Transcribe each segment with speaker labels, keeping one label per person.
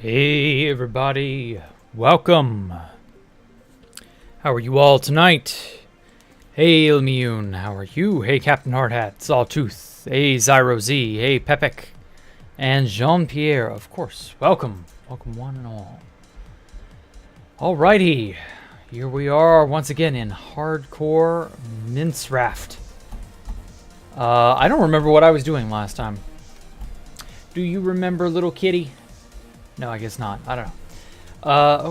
Speaker 1: Hey everybody, welcome. How are you all tonight? Hey Ilmune, how are you? Hey Captain Hardhat, Sawtooth. Hey Zyro Z, hey Pepek, and Jean-Pierre, of course. Welcome, welcome one and all. Alrighty, here we are once again in Hardcore Mince Raft. I don't remember what I was doing last time. Do you remember, little kitty? No, I guess not. I don't know.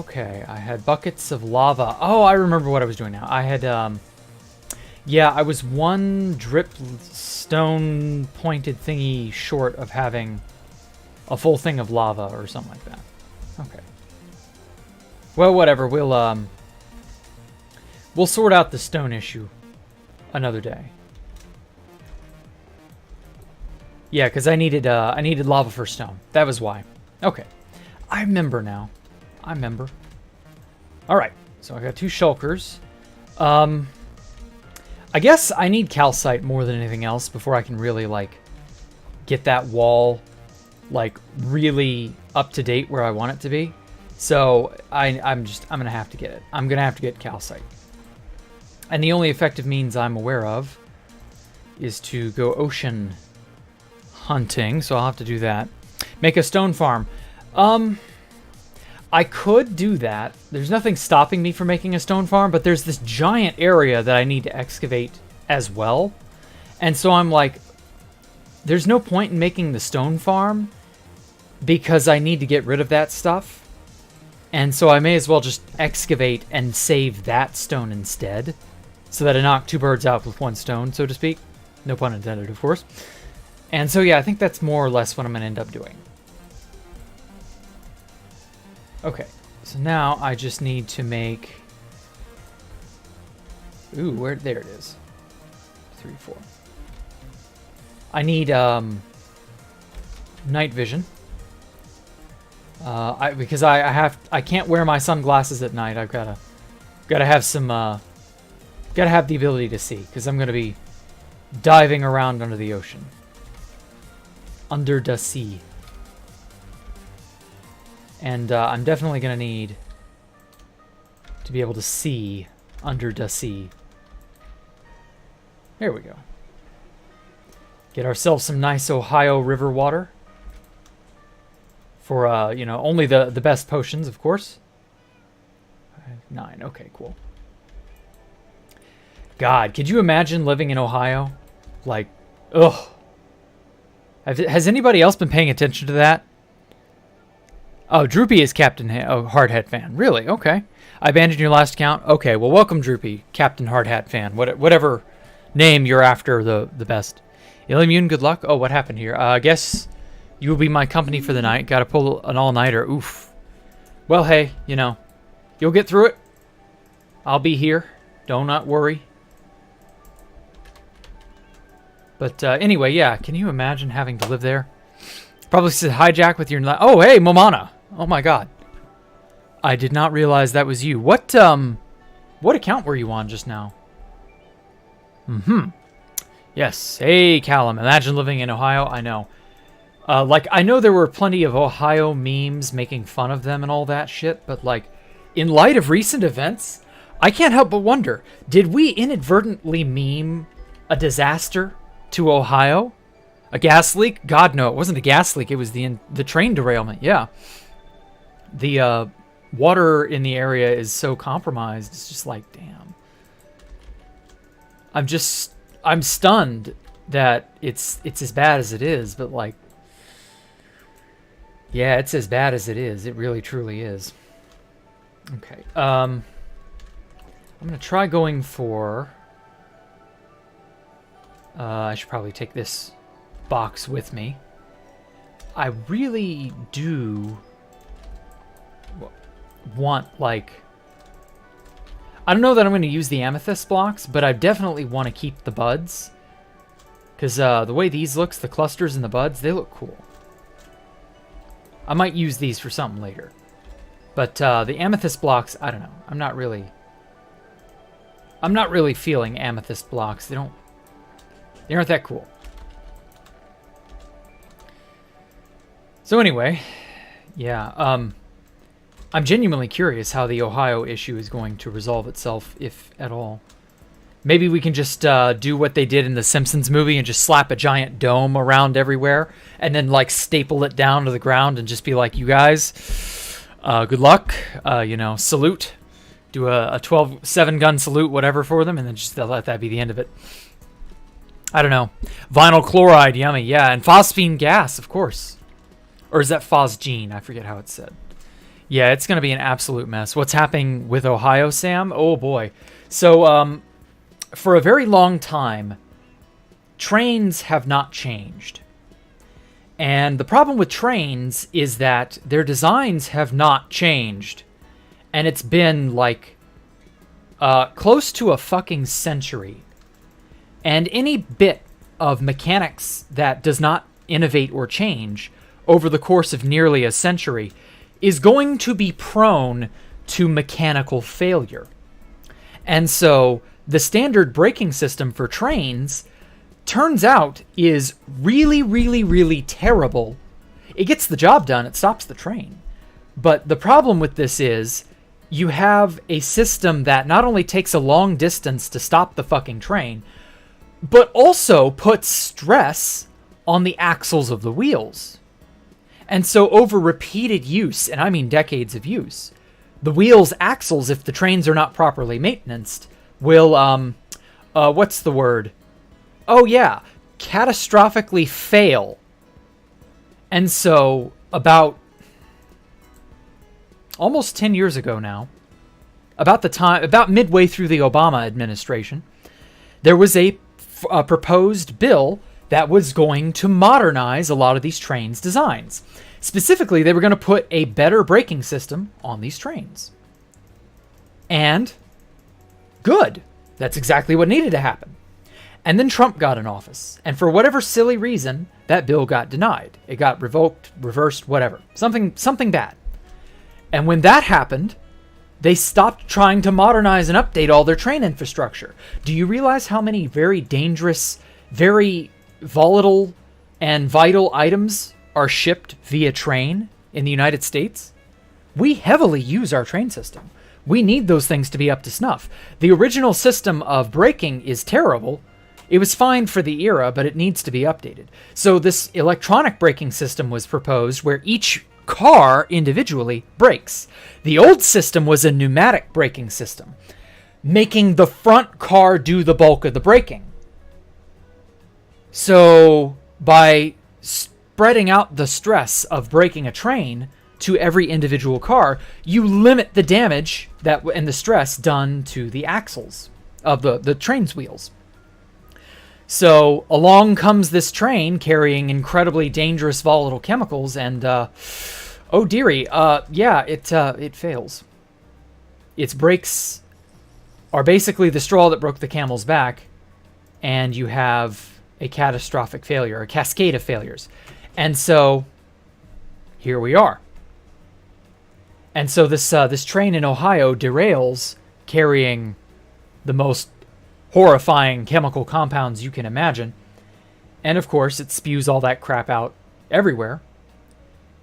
Speaker 1: Okay. I had buckets of lava. Oh, I remember what I was doing now. I had, yeah, I was one drip stone pointed thingy short of having a full thing of lava or something like that. Okay. Well, whatever. We'll sort out the stone issue another day. Yeah, because I needed lava for stone. That was why. Okay. I remember now. I remember. Alright, so I got 2 shulkers. I guess I need calcite more than anything else before I can really, like, get that wall, like, really up to date where I want it to be. So, I'm gonna have to get it. I'm gonna have to get calcite. And the only effective means I'm aware of is to go ocean hunting, so I'll have to do that. Make a stone farm. I could do that. There's nothing stopping me from making a stone farm, but there's this giant area that I need to excavate as well. And so I'm like, there's no point in making the stone farm because I need to get rid of that stuff. And so I may as well just excavate and save that stone instead, so that I knock 2 birds out with 1 stone, so to speak. No pun intended, of course. And so yeah, I think that's more or less what I'm going to end up doing. Okay, so now I just need to make... Ooh, there it is. 3, 4. I need night vision. Because I can't wear my sunglasses at night. I've gotta have some gotta have the ability to see, because I'm gonna be diving around under the ocean. Under the sea. And I'm definitely going to need to be able to see under the sea. There we go. Get ourselves some nice Ohio River water. For, you know, only the best potions, of course. 9. Okay, cool. God, could you imagine living in Ohio? Like, ugh. Has anybody else been paying attention to that? Oh, Droopy is Captain Hardhat fan. Really? Okay. I abandoned your last account? Okay, well, welcome, Droopy, Captain Hardhat fan. Whatever name you're after, the best. Illimmune, good luck. Oh, what happened here? I guess you will be my company for the night. Gotta pull an all-nighter. Oof. Well, hey, you know, you'll get through it. I'll be here. Do not worry. But anyway, yeah, can you imagine having to live there? Probably said hijack with your... Oh, hey, Momana. Oh, my God. I did not realize that was you. What account were you on just now? Yes. Hey, Callum. Imagine living in Ohio. I know. Like, I know there were plenty of Ohio memes making fun of them and all that shit, but, like, in light of recent events, I can't help but wonder, did we inadvertently meme a disaster to Ohio? A gas leak? God, no, it wasn't a gas leak. It was the train derailment. Yeah. The water in the area is so compromised. It's just like, damn. I'm stunned that it's as bad as it is, but like, yeah, it's as bad as it is. It really, truly is. Okay. I'm going to try going for... I should probably take this box with me. I really do want, like... I don't know that I'm going to use the amethyst blocks, but I definitely want to keep the buds. Because the way these looks, the clusters and the buds, they look cool. I might use these for something later. But the amethyst blocks, I don't know. I'm not really feeling amethyst blocks. They aren't that cool. So anyway, Yeah. I'm genuinely curious how the Ohio issue is going to resolve itself, if at all. Maybe we can just do what they did in the Simpsons movie and just slap a giant dome around everywhere and then like staple it down to the ground and just be like, you guys, good luck, salute. Do a 7-gun salute, whatever, for them, and then just let that be the end of it. I don't know. Vinyl chloride, yummy. Yeah, and phosphine gas, of course. Or is that phosgene? I forget how it's said. Yeah, it's going to be an absolute mess. What's happening with Ohio, Sam? Oh, boy. So, for a very long time, trains have not changed. And the problem with trains is that their designs have not changed. And it's been, like, close to a fucking century. And any bit of mechanics that does not innovate or change over the course of nearly a century is going to be prone to mechanical failure. And so the standard braking system for trains turns out is really, really, really terrible. It gets the job done. It stops the train. But the problem with this is you have a system that not only takes a long distance to stop the fucking train, but also puts stress on the axles of the wheels. And so over repeated use, and I mean decades of use, the wheels' axles, if the trains are not properly maintained, will, what's the word? Oh yeah, catastrophically fail. And so about almost 10 years ago now, about midway through the Obama administration, there was a proposed bill that was going to modernize a lot of these trains' designs. Specifically, they were going to put a better braking system on these trains. And good. That's exactly what needed to happen. And then Trump got in office. And for whatever silly reason, that bill got denied. It got revoked, reversed, whatever. Something bad. And when that happened, they stopped trying to modernize and update all their train infrastructure. Do you realize how many very dangerous, very volatile, and vital items are shipped via train in the United States? We heavily use our train system. We need those things to be up to snuff. The original system of braking is terrible. It was fine for the era, but it needs to be updated. So this electronic braking system was proposed where each car individually brakes. The old system was a pneumatic braking system, making the front car do the bulk of the braking. So by spreading out the stress of braking a train to every individual car, you limit the damage and the stress done to the axles of the train's wheels. So along comes this train carrying incredibly dangerous volatile chemicals, and oh dearie, it fails. Its brakes are basically the straw that broke the camel's back, and you have a catastrophic failure, a cascade of failures. And so here we are. And so this train in Ohio derails, carrying the most horrifying chemical compounds you can imagine. And of course, it spews all that crap out everywhere.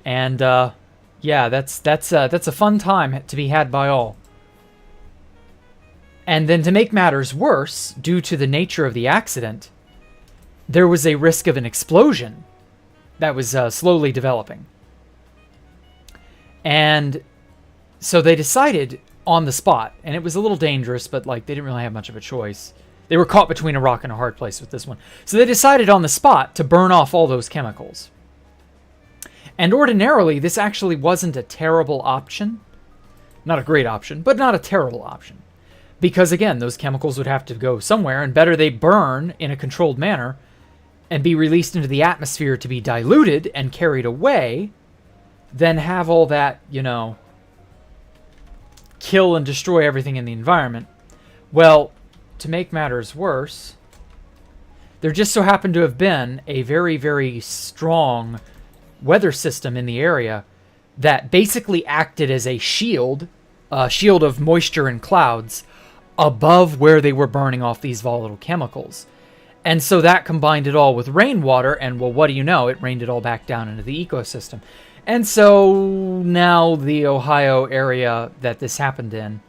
Speaker 1: And that's a fun time to be had by all. And then to make matters worse, due to the nature of the accident, there was a risk of an explosion that was slowly developing. And so they decided on the spot, and it was a little dangerous, but like they didn't really have much of a choice. They were caught between a rock and a hard place with this one. So they decided on the spot to burn off all those chemicals. And ordinarily, this actually wasn't a terrible option. Not a great option, but not a terrible option. Because again, those chemicals would have to go somewhere, and better they burn in a controlled manner and be released into the atmosphere to be diluted and carried away than have all that, kill and destroy everything in the environment. Well, to make matters worse, there just so happened to have been a very, very strong weather system in the area that basically acted as a shield of moisture and clouds above where they were burning off these volatile chemicals. And so that combined it all with rainwater, and well, what do you know? It rained it all back down into the ecosystem. And so now the Ohio area that this happened in,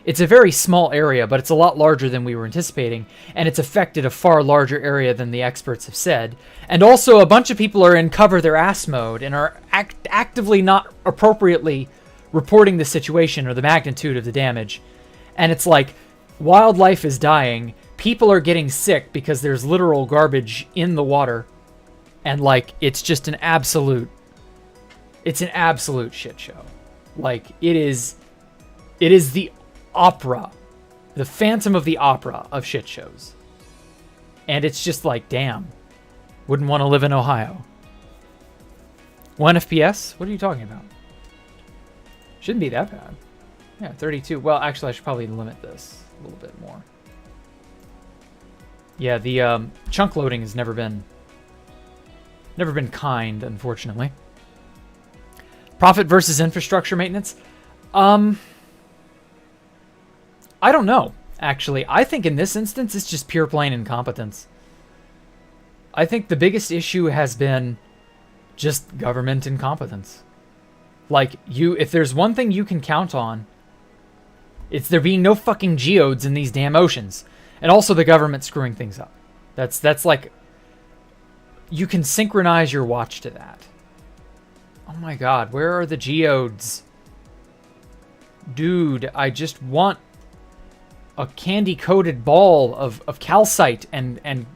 Speaker 1: it's a very small area, but it's a lot larger than we were anticipating, and it's affected a far larger area than the experts have said. And also a bunch of people are in cover their ass mode and are actively not appropriately reporting the situation or the magnitude of the damage. And it's like, wildlife is dying, people are getting sick because there's literal garbage in the water, and like, it's just an absolute shit show. Like, it is the opera, the Phantom of the Opera of shit shows. And it's just like, damn, wouldn't want to live in Ohio. 1 FPS? What are you talking about? Shouldn't be that bad. Yeah, 32. Well, actually, I should probably limit this a little bit more. Yeah, the chunk loading has never been kind, unfortunately. Profit versus infrastructure maintenance? I don't know, actually. I think in this instance, it's just pure plain incompetence. I think the biggest issue has been just government incompetence. Like, if there's one thing you can count on, it's there being no fucking geodes in these damn oceans. And also the government screwing things up. That's like, you can synchronize your watch to that. Oh my god, where are the geodes? Dude, I just want a candy-coated ball of calcite and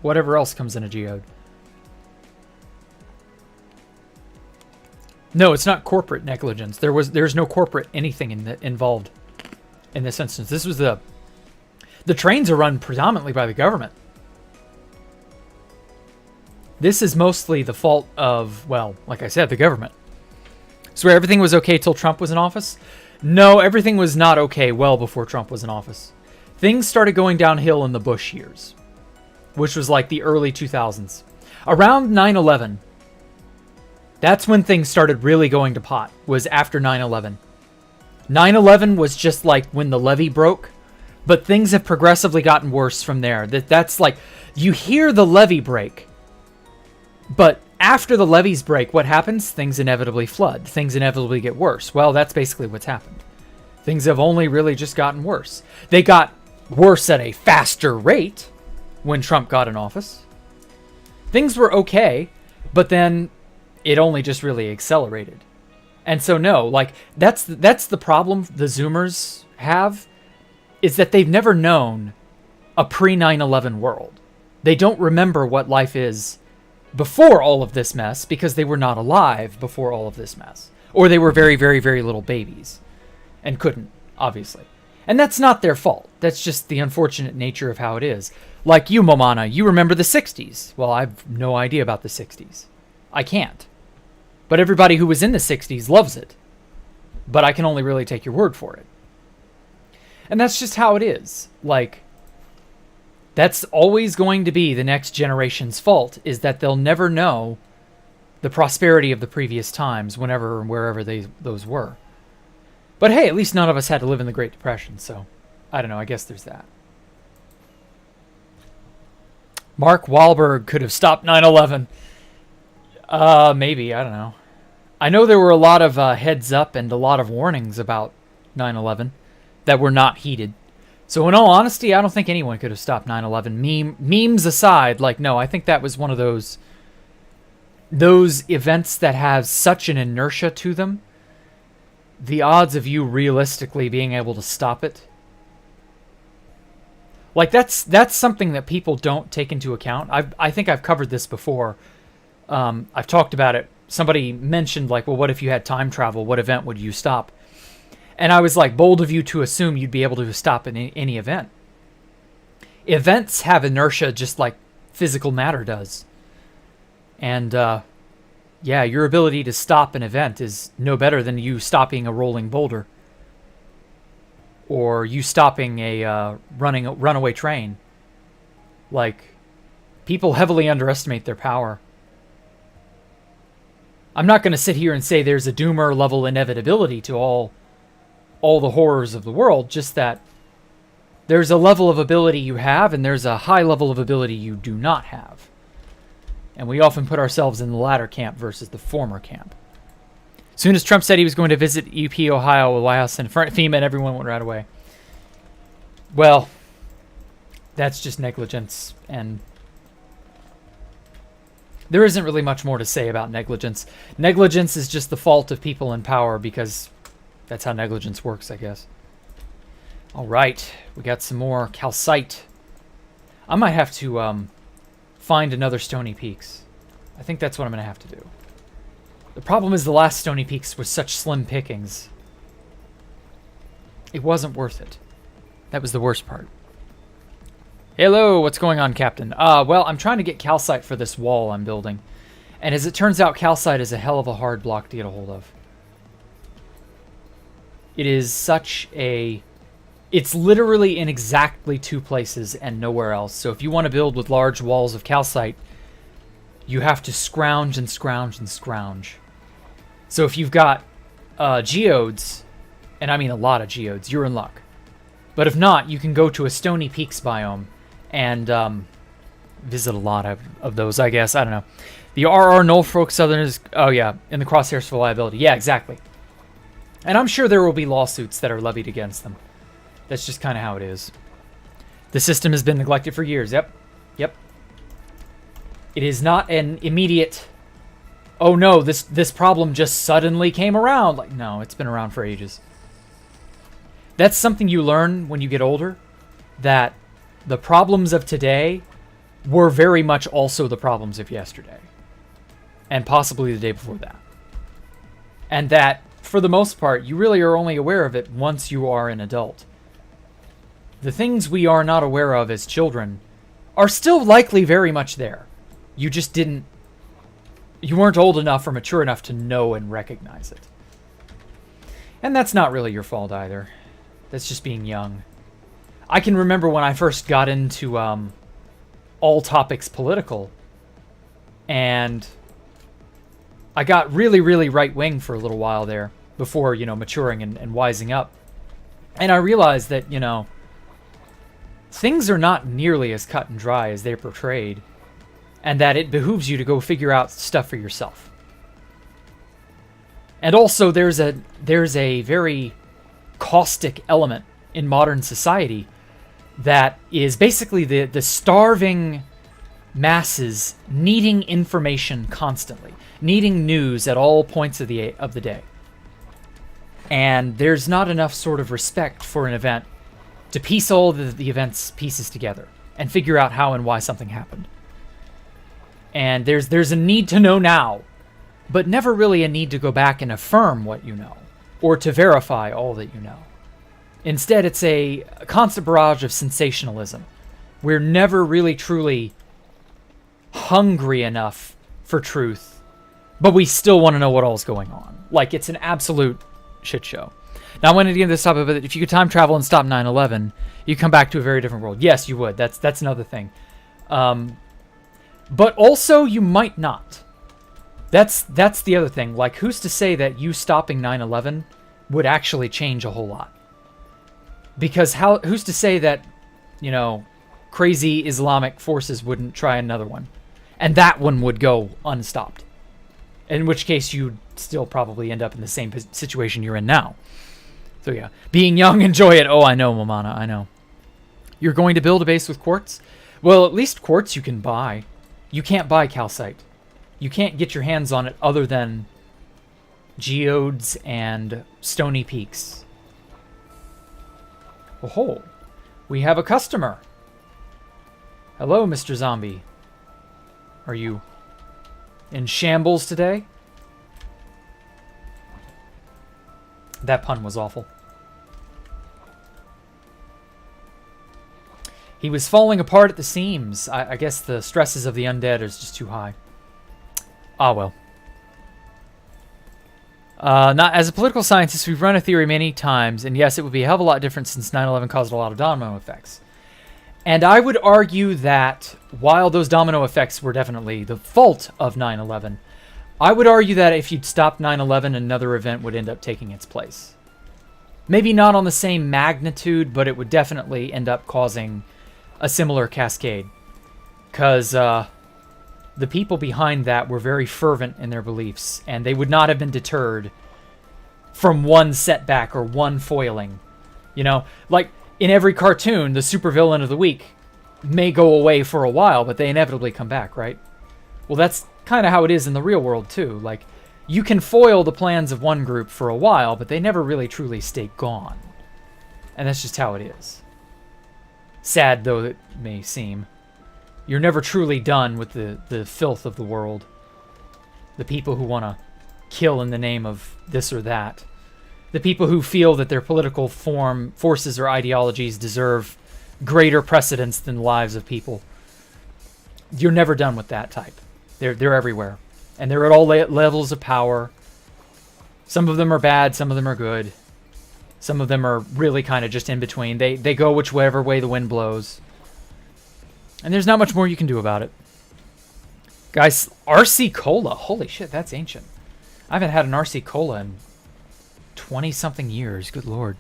Speaker 1: whatever else comes in a geode. No, it's not corporate negligence. There's no corporate anything involved in this instance. This was the trains are run predominantly by the government. This is mostly the fault of, well, like I said, the government. So everything was okay till Trump was in office? No, everything was not okay well before Trump was in office. Things started going downhill in the Bush years, which was like the early 2000s. Around 9/11, that's when things started really going to pot, was after 9/11. 9/11 was just like when the levee broke, but things have progressively gotten worse from there. That's like, you hear the levee break, but after the levees break, what happens? Things inevitably flood. Things inevitably get worse. Well, that's basically what's happened. Things have only really just gotten worse. They got worse at a faster rate when Trump got in office. Things were okay, but then it only just really accelerated. And so no, like, that's the problem the Zoomers have, is that they've never known a pre-9/11 world. They don't remember what life is before all of this mess because they were not alive before all of this mess. Or they were very, very, very little babies and couldn't, obviously. And that's not their fault. That's just the unfortunate nature of how it is. Like you, Momana, you remember the 60s. Well, I've no idea about the 60s. I can't. But everybody who was in the 60s loves it. But I can only really take your word for it. And that's just how it is. Like, that's always going to be the next generation's fault, is that they'll never know the prosperity of the previous times, whenever and wherever those were. But hey, at least none of us had to live in the Great Depression, so I don't know, I guess there's that. Mark Wahlberg could have stopped 9/11. Maybe, I don't know. I know there were a lot of heads up and a lot of warnings about 9/11 that were not heeded. So in all honesty, I don't think anyone could have stopped 9/11. Memes aside, like, no, I think that was one of those events that have such an inertia to them. The odds of you realistically being able to stop it, like, that's something that people don't take into account. I think I've covered this before. I've talked about it. Somebody mentioned, like, well, what if you had time travel? What event would you stop? And I was like, bold of you to assume you'd be able to stop in any event. Events have inertia just like physical matter does. And, yeah, your ability to stop an event is no better than you stopping a rolling boulder. Or you stopping a runaway train. Like, people heavily underestimate their power. I'm not going to sit here and say there's a doomer level inevitability to all the horrors of the world, just that there's a level of ability you have and there's a high level of ability you do not have. And we often put ourselves in the latter camp versus the former camp. Soon as Trump said he was going to visit UP, Ohio, the White House and FEMA, and everyone went right away. Well, that's just negligence, and there isn't really much more to say about negligence. Negligence is just the fault of people in power, because that's how negligence works, I guess. All right, we got some more calcite. I might have to find another Stony Peaks. I think that's what I'm going to have to do. The problem is the last Stony Peaks was such slim pickings. It wasn't worth it. That was the worst part. Hello, what's going on, Captain? Well, I'm trying to get calcite for this wall I'm building. And as it turns out, calcite is a hell of a hard block to get a hold of. It is such a... It's literally in exactly 2 places and nowhere else. So if you want to build with large walls of calcite, you have to scrounge and scrounge and scrounge. So if you've got geodes, and I mean a lot of geodes, you're in luck. But if not, you can go to a Stony Peaks biome and visit a lot of those, I guess. I don't know. The RR Norfolk Southerners... Oh, yeah, in the crosshairs for liability. Yeah, exactly. And I'm sure there will be lawsuits that are levied against them. That's just kind of how it is. The system has been neglected for years. Yep. Yep. It is not an immediate... Oh, no, this problem just suddenly came around. Like, no, it's been around for ages. That's something you learn when you get older, that the problems of today were very much also the problems of yesterday. And possibly the day before that. And that, for the most part, you really are only aware of it once you are an adult. The things we are not aware of as children are still likely very much there. You just didn't... You weren't old enough or mature enough to know and recognize it. And that's not really your fault either. That's just being young. I can remember when I first got into all topics political, and I got really, really right-wing for a little while there before, you know, maturing and wising up. And I realized that, you know, things are not nearly as cut and dry as they're portrayed, and that it behooves you to go figure out stuff for yourself. And also, there's a very caustic element in modern society that is basically the starving masses needing information constantly, needing news at all points of the day. And there's not enough sort of respect for an event to piece all the event's pieces together and figure out how and why something happened. And there's a need to know now, but never really a need to go back and affirm what you know, or to verify all that you know. Instead, it's a constant barrage of sensationalism. We're never really truly hungry enough for truth, but we still want to know what all's going on. Like, it's an absolute shit show. Now, I wanted to get into this topic, but if you could time travel and stop 9/11, you come back to a very different world. Yes, you would. That's another thing. But also, you might not. That's the other thing. Like, who's to say that you stopping 9/11 would actually change a whole lot? Because who's to say that, you know, crazy Islamic forces wouldn't try another one? And that one would go unstopped. In which case, you'd still probably end up in the same situation you're in now. So yeah, being young, enjoy it. Oh, I know, Momana, I know. You're going to build a base with quartz? Well, at least quartz you can buy. You can't buy calcite. You can't get your hands on it other than geodes and Stony Peaks. Oh, we have a customer. Hello, Mr. Zombie. Are you in shambles today? That pun was awful. He was falling apart at the seams. I guess the stresses of the undead is just too high. Ah, well. Not as a political scientist, we've run a theory many times, and yes, it would be a hell of a lot different since 9/11 caused a lot of domino effects. And I would argue that while those domino effects were definitely the fault of 9/11, I would argue that if you'd stopped 9/11, another event would end up taking its place. Maybe not on the same magnitude, but it would definitely end up causing a similar cascade. Because the people behind that were very fervent in their beliefs, and they would not have been deterred from one setback or one foiling. You know, like in every cartoon, the supervillain of the week may go away for a while, but they inevitably come back, right? Well, that's kind of how it is in the real world too. Like, you can foil the plans of one group for a while, but they never really truly stay gone. And that's just how it is. Sad though it may seem. You're never truly done with the filth of the world. The people who want to kill in the name of this or that. The people who feel that their political forces or ideologies deserve greater precedence than the lives of people. You're never done with that type. They're everywhere. And they're at all levels of power. Some of them are bad, some of them are good. Some of them are really kind of just in between. They go whichever way the wind blows. And there's not much more you can do about it. Guys, RC Cola. Holy shit, that's ancient. I haven't had an RC Cola in 20-something years. Good lord.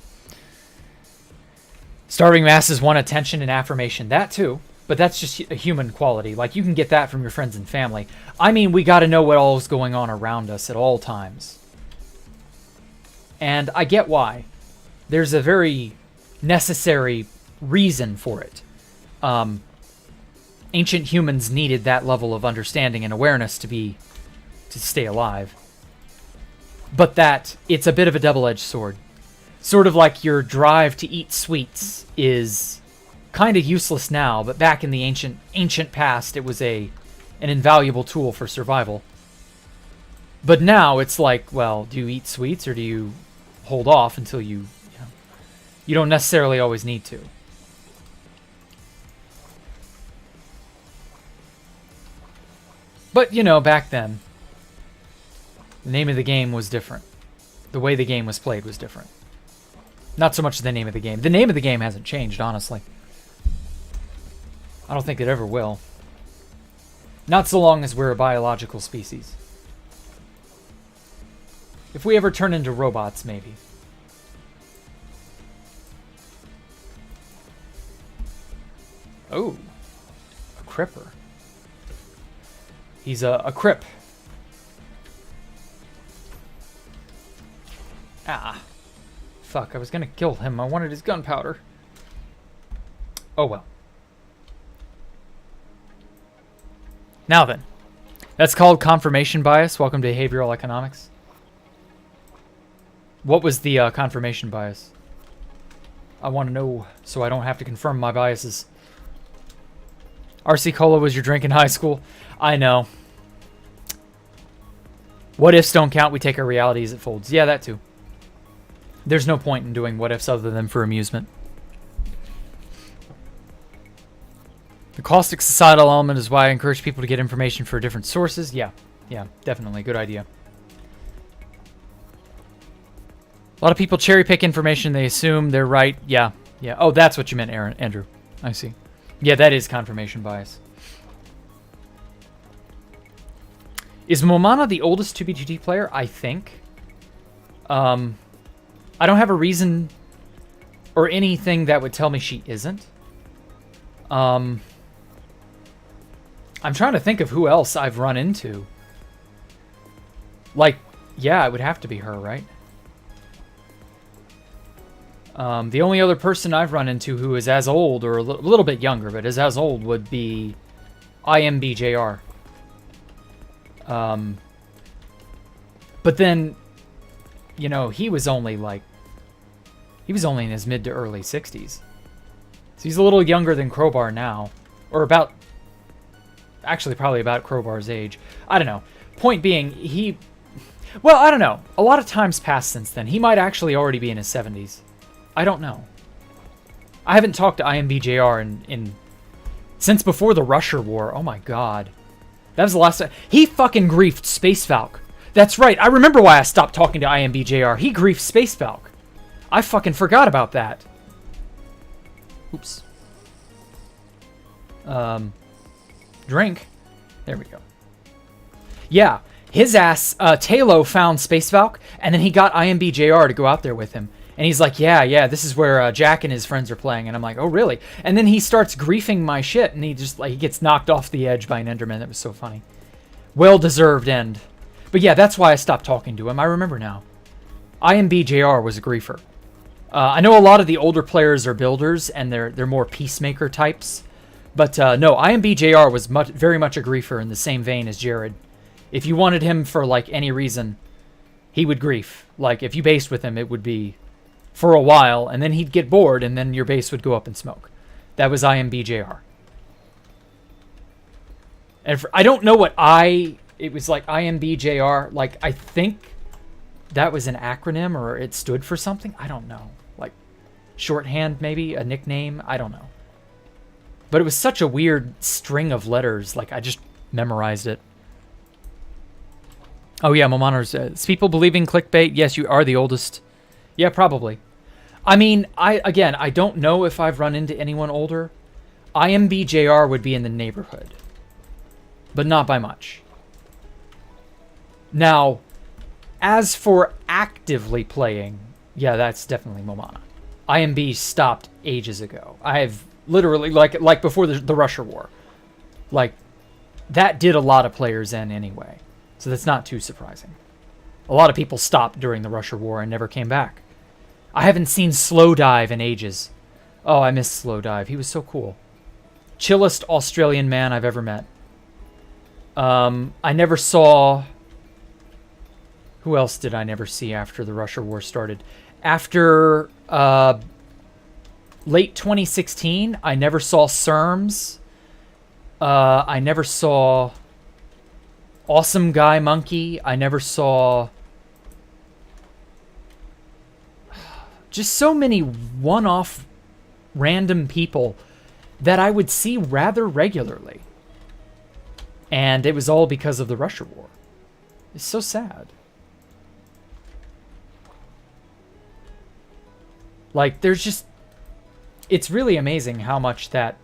Speaker 1: Starving masses want attention and affirmation. That too. But that's just a human quality. Like, you can get that from your friends and family. I mean, we got to know what all is going on around us at all times. And I get why. There's a very necessary reason for it. Ancient humans needed that level of understanding and awareness to stay alive. But that, it's a bit of a double-edged sword. Sort of like your drive to eat sweets is kind of useless now, but back in the ancient past, it was an invaluable tool for survival. But now it's like, well, do you eat sweets or do you hold off until you don't necessarily always need to. But, back then, the name of the game was different. The way the game was played was different. Not so much the name of the game. The name of the game hasn't changed, honestly. I don't think it ever will. Not so long as we're a biological species. If we ever turn into robots, maybe. Oh. A cripper. He's a crip. Ah. Fuck, I was gonna kill him. I wanted his gunpowder. Oh well. Now then. That's called confirmation bias. Welcome to behavioral economics. What was the confirmation bias? I want to know so I don't have to confirm my biases. RC Cola was your drink in high school. I know. What ifs don't count. We take our reality as it folds. Yeah, that too. There's no point in doing what ifs other than for amusement. The caustic societal element is why I encourage people to get information from different sources. Yeah, definitely. Good idea. A lot of people cherry pick information. They assume they're right. Yeah. Oh, that's what you meant, Andrew. I see. Yeah, that is confirmation bias. Is Momana the oldest 2B2T player? I think. I don't have a reason or anything that would tell me she isn't. I'm trying to think of who else I've run into. Like, yeah, it would have to be her, right? The only other person I've run into who is as old, or a little bit younger, but is as old, would be IMBJR. But then, he was only in his mid to early 60s. So he's a little younger than Crowbar now. Or probably about Crowbar's age. I don't know. Point being, well, I don't know. A lot of time's passed since then. He might actually already be in his 70s. I don't know. I haven't talked to IMBJR since before the Russia War. Oh my god. That was the last time. He fucking griefed Space Valk. That's right. I remember why I stopped talking to IMBJR. He griefed Space Valk. I fucking forgot about that. Oops. Drink. There we go. Yeah. His ass, Talo found Space Valk, and then he got IMBJR to go out there with him. And he's like, yeah, this is where Jack and his friends are playing. And I'm like, oh, really? And then he starts griefing my shit, and he gets knocked off the edge by an Enderman. That was so funny. Well-deserved end. But yeah, that's why I stopped talking to him. I remember now. IMBJR was a griefer. I know a lot of the older players are builders, and they're more peacemaker types. But no, IMBJR was very much a griefer in the same vein as Jared. If you wanted him for, like, any reason, he would grief. Like, if you based with him, it would be for a while, and then he'd get bored, and then your base would go up in smoke. That was IMBJR. And I don't know what it was like IMBJR. Like, I think that was an acronym, or it stood for something. I don't know. Like, shorthand, maybe? A nickname? I don't know. But it was such a weird string of letters. Like, I just memorized it. Oh, yeah, Momano says, people believing clickbait? Yes, you are the oldest. Yeah, probably. I mean, I don't know if I've run into anyone older. IMBJR would be in the neighborhood. But not by much. Now, as for actively playing, yeah, that's definitely Momana. IMB stopped ages ago. I've literally, like before the Russia War. Like, that did a lot of players in anyway. So that's not too surprising. A lot of people stopped during the Russia War and never came back. I haven't seen Slow Dive in ages. Oh, I miss Slow Dive. He was so cool. Chillest Australian man I've ever met. I never saw... Who else did I never see after the Russia War started? After late 2016, I never saw Serms. I never saw Awesome Guy Monkey. I never saw... Just so many one-off random people that I would see rather regularly. And it was all because of the Russia War. It's so sad. Like, there's just... It's really amazing how much that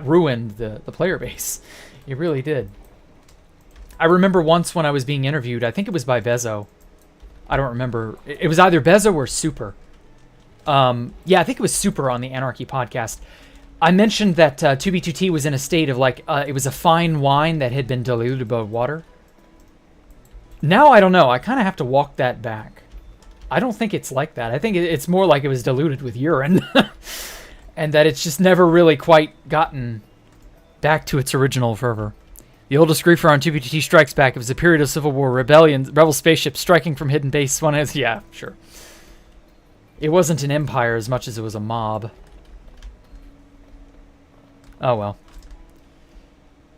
Speaker 1: ruined the player base. It really did. I remember once when I was being interviewed, I think it was by Bezo. I don't remember. It was either Bezo or Super. Yeah, I think it was Super on the Anarchy podcast. I mentioned that 2B2T was in a state of, like, it was a fine wine that had been diluted by water. Now I don't know. I kind of have to walk that back. I don't think it's like that. I think it's more like it was diluted with urine. And that it's just never really quite gotten back to its original fervor. The oldest griefer on 2B2T Strikes Back. It was a period of Civil War, rebellion, rebel spaceships striking from hidden base. Yeah, sure. It wasn't an empire as much as it was a mob. Oh, well.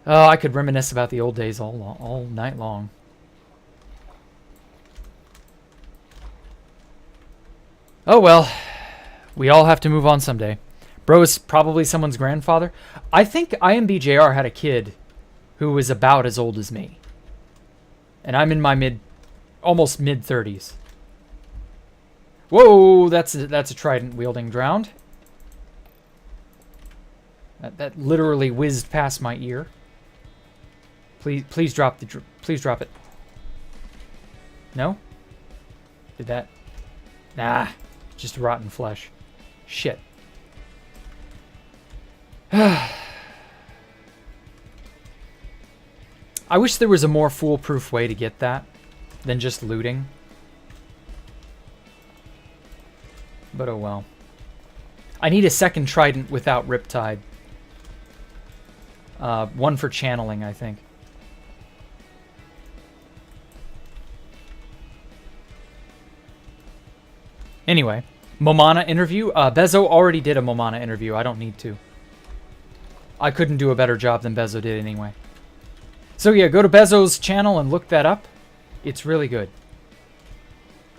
Speaker 1: Oh, I could reminisce about the old days all night long. Oh, well. We all have to move on someday. Bro is probably someone's grandfather. I think IMBJR had a kid who was about as old as me. And I'm in my almost mid-30s. Whoa, that's a trident-wielding drowned. That literally whizzed past my ear. Please drop please drop it. No? Did that? Nah, just rotten flesh. Shit. I wish there was a more foolproof way to get that than just looting. But oh well. I need a second trident without Riptide. One for channeling, I think. Anyway, Momana interview. Bezo already did a Momana interview. I don't need to. I couldn't do a better job than Bezo did anyway. So yeah, go to Bezo's channel and look that up. It's really good.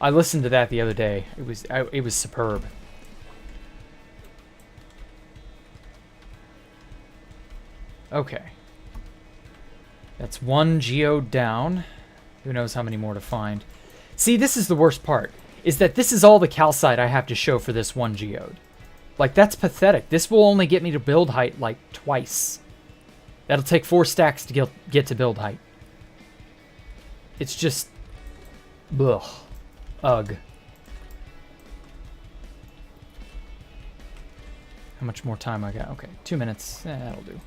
Speaker 1: I listened to that the other day. It was superb. Okay. That's one geode down. Who knows how many more to find. See, this is the worst part. Is that this is all the calcite I have to show for this one geode. Like, that's pathetic. This will only get me to build height, like, twice. That'll take 4 stacks to get to build height. It's just... Ugh. Ugh. How much more time I got? Okay, 2 minutes. That'll do.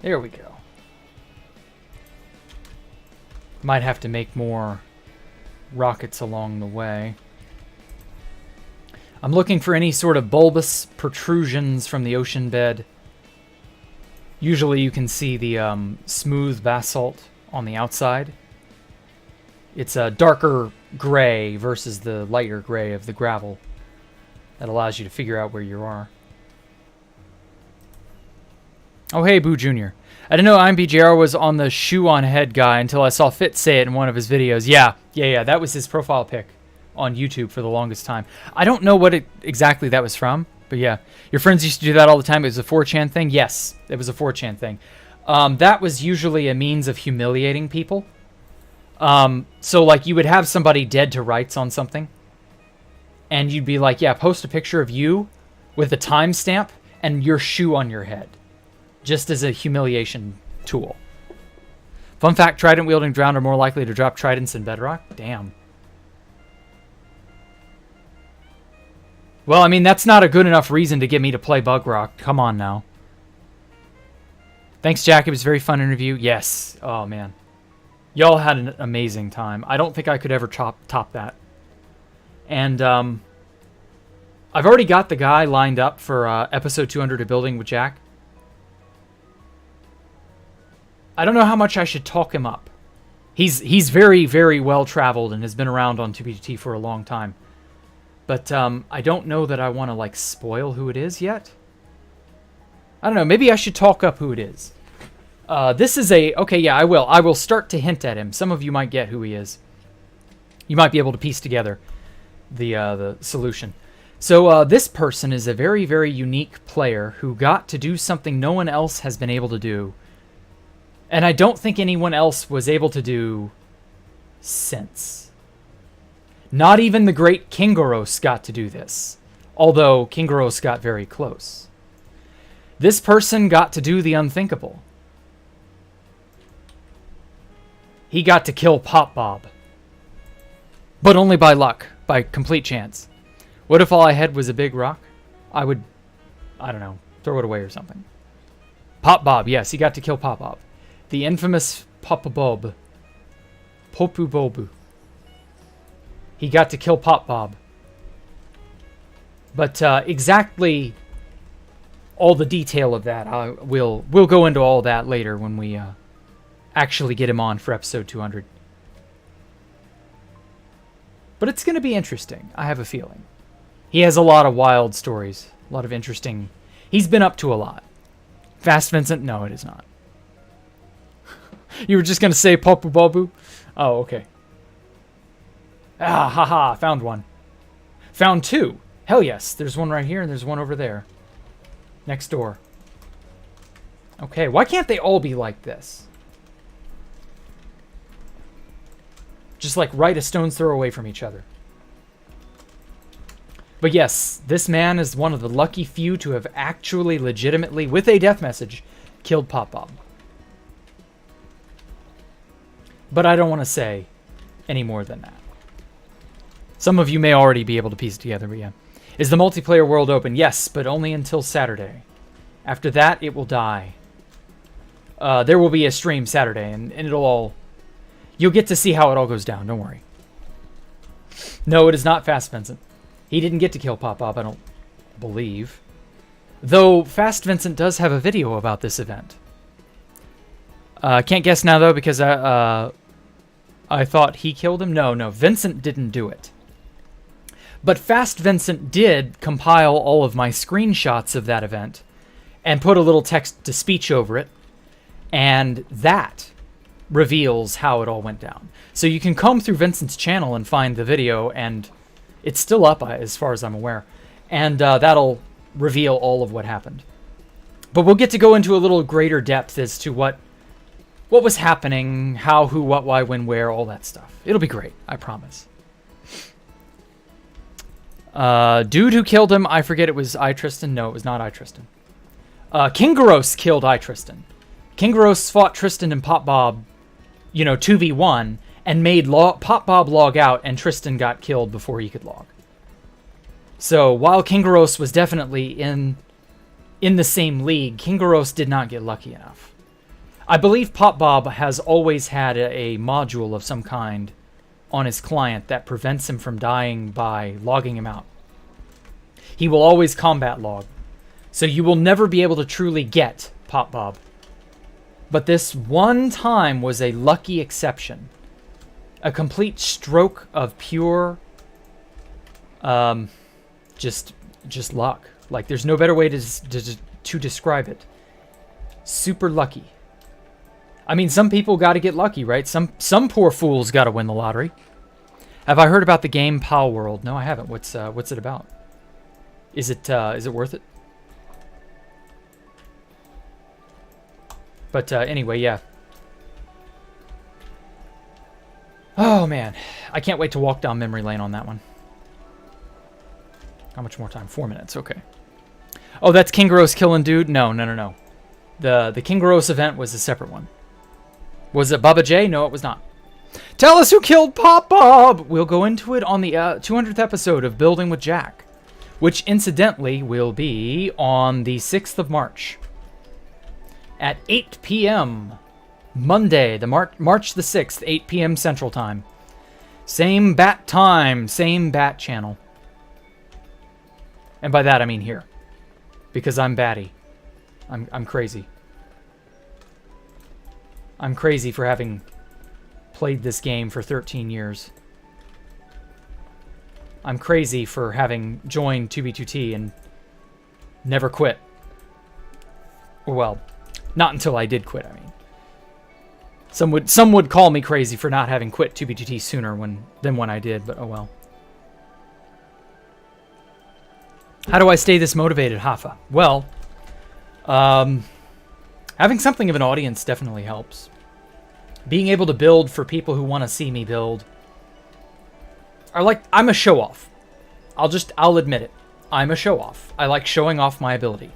Speaker 1: There we go. Might have to make more rockets along the way. I'm looking for any sort of bulbous protrusions from the ocean bed. Usually you can see the smooth basalt on the outside. It's a darker gray versus the lighter gray of the gravel. That allows you to figure out where you are. Oh, hey, Boo Jr. I didn't know IMBJR was on the shoe on head guy until I saw Fit say it in one of his videos. Yeah. That was his profile pic on YouTube for the longest time. I don't know what exactly that was from, but yeah. Your friends used to do that all the time. It was a 4chan thing? Yes, it was a 4chan thing. That was usually a means of humiliating people. So, like, you would have somebody dead to rights on something, and you'd be like, yeah, post a picture of you with a timestamp and your shoe on your head, just as a humiliation tool. Fun fact, trident-wielding drowned are more likely to drop tridents in bedrock? Damn. Well, I mean, that's not a good enough reason to get me to play Bug Rock. Come on now. Thanks, Jack. It was a very fun interview. Yes. Oh, man. Y'all had an amazing time. I don't think I could ever top that. And I've already got the guy lined up for episode 200 of Building with Jack. I don't know how much I should talk him up. He's very, very well traveled and has been around on 2BT for a long time. But I don't know that I want to like spoil who it is yet. I don't know. Maybe I should talk up who it is. This is a... Okay, yeah, I will. I will start to hint at him. Some of you might get who he is. You might be able to piece together the solution. So this person is a very, very unique player who got to do something no one else has been able to do. And I don't think anyone else was able to do since. Not even the great Kingoros got to do this. Although Kingoros got very close. This person got to do the unthinkable. He got to kill Pop Bob. But only by luck. By complete chance. What if all I had was a big rock? I would, I don't know, throw it away or something. Pop Bob, yes, he got to kill Pop Bob. The infamous Papa Bob. Popu Bobu. He got to kill Pop Bob. But exactly all the detail of that, we'll go into all that later when we actually get him on for episode 200. But it's going to be interesting, I have a feeling. He has a lot of wild stories, a lot of interesting... He's been up to a lot. Fast Vincent? No, it is not. You were just going to say Popu Bobu? Oh, okay. Ah, haha, found one. Found two. Hell yes, there's one right here and there's one over there. Next door. Okay, why can't they all be like this? Just like right a stone's throw away from each other. But yes, this man is one of the lucky few to have actually legitimately, with a death message, killed Pop Bob. But I don't want to say any more than that. Some of you may already be able to piece it together, but yeah. Is the multiplayer world open? Yes, but only until Saturday. After that, it will die. There will be a stream Saturday, and it'll all... You'll get to see how it all goes down, don't worry. No, it is not Fast Vincent. He didn't get to kill Pop Bob, I don't believe. Though, Fast Vincent does have a video about this event. Can't guess now, though, because I thought he killed him. No, Vincent didn't do it. But Fast Vincent did compile all of my screenshots of that event and put a little text-to-speech over it, and that reveals how it all went down. So you can comb through Vincent's channel and find the video, and it's still up as far as I'm aware, and that'll reveal all of what happened. But we'll get to go into a little greater depth as to what was happening, how, who, what, why, when, where, all that stuff. It'll be great, I promise. Dude who killed him, I forget, it was Tristan. No, it was not Tristan. Kingoros killed Tristan. Kingoros fought Tristan and Pop Bob, 2v1, and made Pop Bob log out, and Tristan got killed before he could log. So while Kingoros was definitely in the same league, Kingoros did not get lucky enough. I believe Pop Bob has always had a module of some kind on his client that prevents him from dying by logging him out. He will always combat log. So you will never be able to truly get Pop Bob. But this one time was a lucky exception. A complete stroke of pure just luck. Like, there's no better way to describe it. Super lucky. I mean, some people got to get lucky, right? Some poor fools got to win the lottery. Have I heard about the game Pal World? No, I haven't. What's it about? Is it worth it? But anyway, yeah. Oh man, I can't wait to walk down memory lane on that one. How much more time? 4 minutes. Okay. Oh, that's King Gross killing dude. No. The King Gross event was a separate one. Was it Bubba J? No, it was not. Tell us who killed Pop Bob! We'll go into it on the 200th episode of Building with Jack, which incidentally will be on the 6th of March at 8 p.m. Monday, the March the 6th, 8 p.m. Central Time. Same bat time, same bat channel. And by that I mean here, because I'm batty. I'm crazy. I'm crazy for having played this game for 13 years. I'm crazy for having joined 2B2T and never quit. Well, not until I did quit, I mean. Some would call me crazy for not having quit 2B2T sooner than when I did, but oh well. How do I stay this motivated, Hafa? Well, having something of an audience definitely helps. Being able to build for people who want to see me build. I'm a show-off. I'll admit it. I'm a show-off. I like showing off my ability.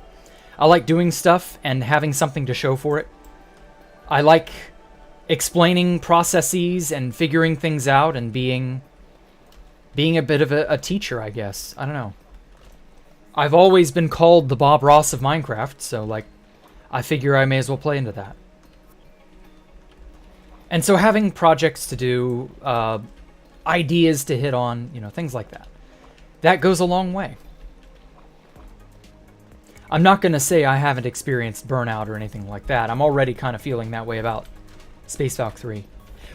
Speaker 1: I like doing stuff and having something to show for it. I like explaining processes and figuring things out and being a bit of a teacher, I guess. I don't know. I've always been called the Bob Ross of Minecraft, so like, I figure I may as well play into that. And so having projects to do, ideas to hit on, things like that. That goes a long way. I'm not going to say I haven't experienced burnout or anything like that. I'm already kind of feeling that way about Space Valk 3.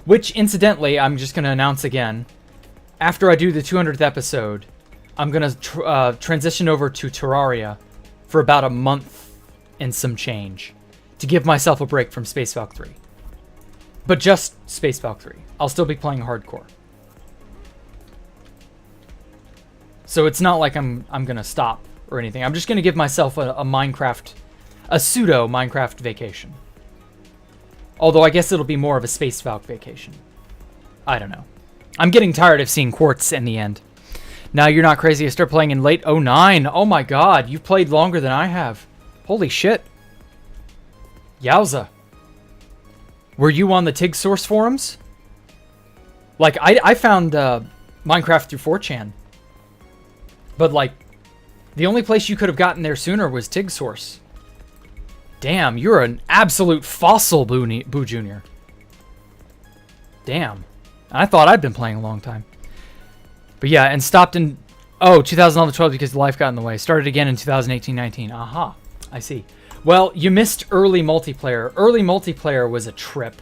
Speaker 1: Which, incidentally, I'm just going to announce again. After I do the 200th episode, I'm going to transition over to Terraria for about a month and some change to give myself a break from Space Valk 3. But just Space Valk 3. I'll still be playing hardcore. So it's not like I'm going to stop or anything. I'm just going to give myself a pseudo Minecraft vacation. Although I guess it'll be more of a Space Valk vacation. I don't know. I'm getting tired of seeing Quartz in the end. Now you're not crazy. I started playing in late 09. Oh my god, you've played longer than I have. Holy shit. Yowza. Were you on the TIG source forums? Like, I found Minecraft through 4chan. But like, the only place you could have gotten there sooner was TIG source. Damn, you're an absolute fossil, Boo Jr. Damn. I thought I'd been playing a long time. But yeah, and stopped in 2011-12 because life got in the way. Started again in 2018-19. Aha, I see. Well, you missed early multiplayer. Early multiplayer was a trip.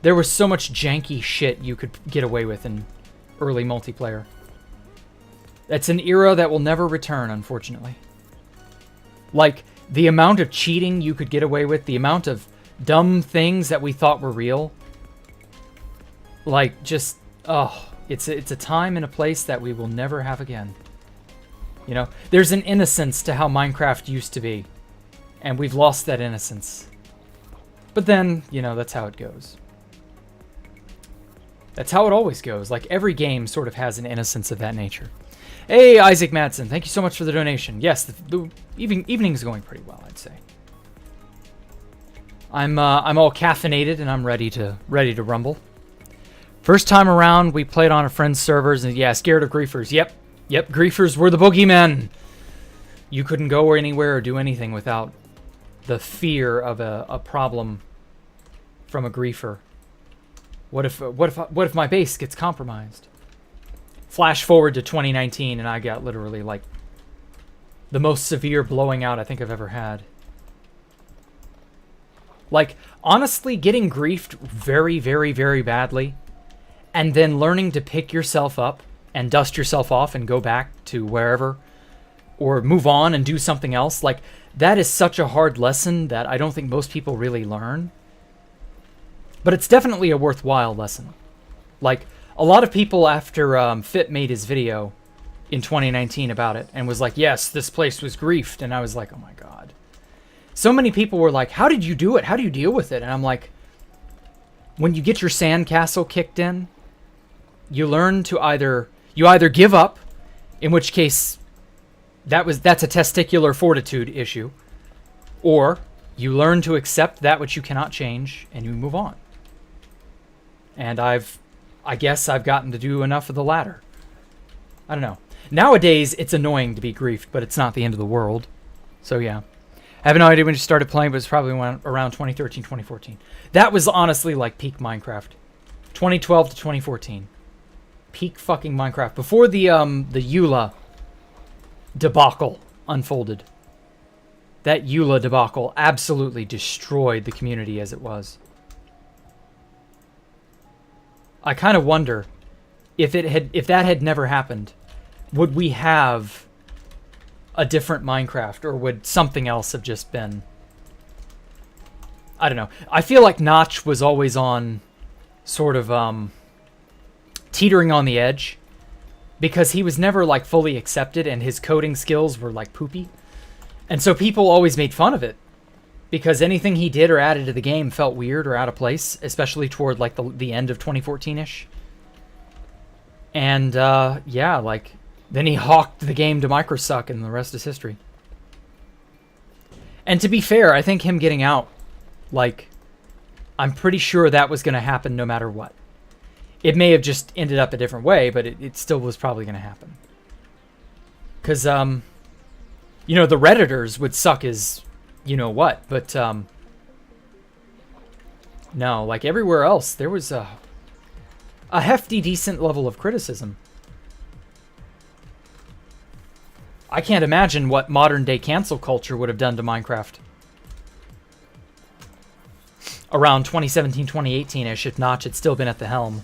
Speaker 1: There was so much janky shit you could get away with in early multiplayer. That's an era that will never return, unfortunately. Like, the amount of cheating you could get away with, the amount of dumb things that we thought were real. Like, just, it's a time and a place that we will never have again. You know, there's an innocence to how Minecraft used to be. And we've lost that innocence. But then, that's how it goes. That's how it always goes. Like, every game sort of has an innocence of that nature. Hey, Isaac Madsen, thank you so much for the donation. Yes, the evening's going pretty well, I'd say. I'm all caffeinated and I'm ready to rumble. First time around, we played on a friend's servers, and yeah, scared of griefers. Yep, griefers were the boogeymen. You couldn't go anywhere or do anything without the fear of a problem from a griefer. What if my base gets compromised? Flash forward to 2019 and I got literally like the most severe blowing out I think I've ever had. Like, honestly, getting griefed very, very, very badly and then learning to pick yourself up and dust yourself off and go back to wherever or move on and do something else, like, that is such a hard lesson that I don't think most people really learn. But it's definitely a worthwhile lesson. Like, a lot of people after Fit made his video in 2019 about it and was like, yes, this place was griefed. And I was like, oh my God. So many people were like, how did you do it? How do you deal with it? And I'm like, when you get your sandcastle kicked in, you learn to either give up, in which case that's a testicular fortitude issue, or you learn to accept that which you cannot change and you move on. And I guess I've gotten to do enough of the latter. I don't know. Nowadays, it's annoying to be griefed, but it's not the end of the world. So yeah. I have no idea when you started playing, but it's probably around 2013, 2014. That was honestly like peak Minecraft. 2012 to 2014. Peak fucking Minecraft. Before the Eula debacle unfolded. That Eula debacle absolutely destroyed the community as it was. I kind of wonder if that had never happened, would we have a different Minecraft, or would something else have just been? I don't know. I feel like Notch was always on sort of teetering on the edge because he was never like fully accepted and his coding skills were like poopy. And so people always made fun of it because anything he did or added to the game felt weird or out of place, especially toward like the end of 2014-ish. And yeah, like then he hawked the game to Microsuck and the rest is history. And to be fair, I think him getting out, like, I'm pretty sure that was going to happen no matter what. It may have just ended up a different way, but it still was probably going to happen. Because, you know, the Redditors would suck as you know what, but, no, like everywhere else, there was a hefty, decent level of criticism. I can't imagine what modern-day cancel culture would have done to Minecraft around 2017, 2018-ish if Notch had still been at the helm.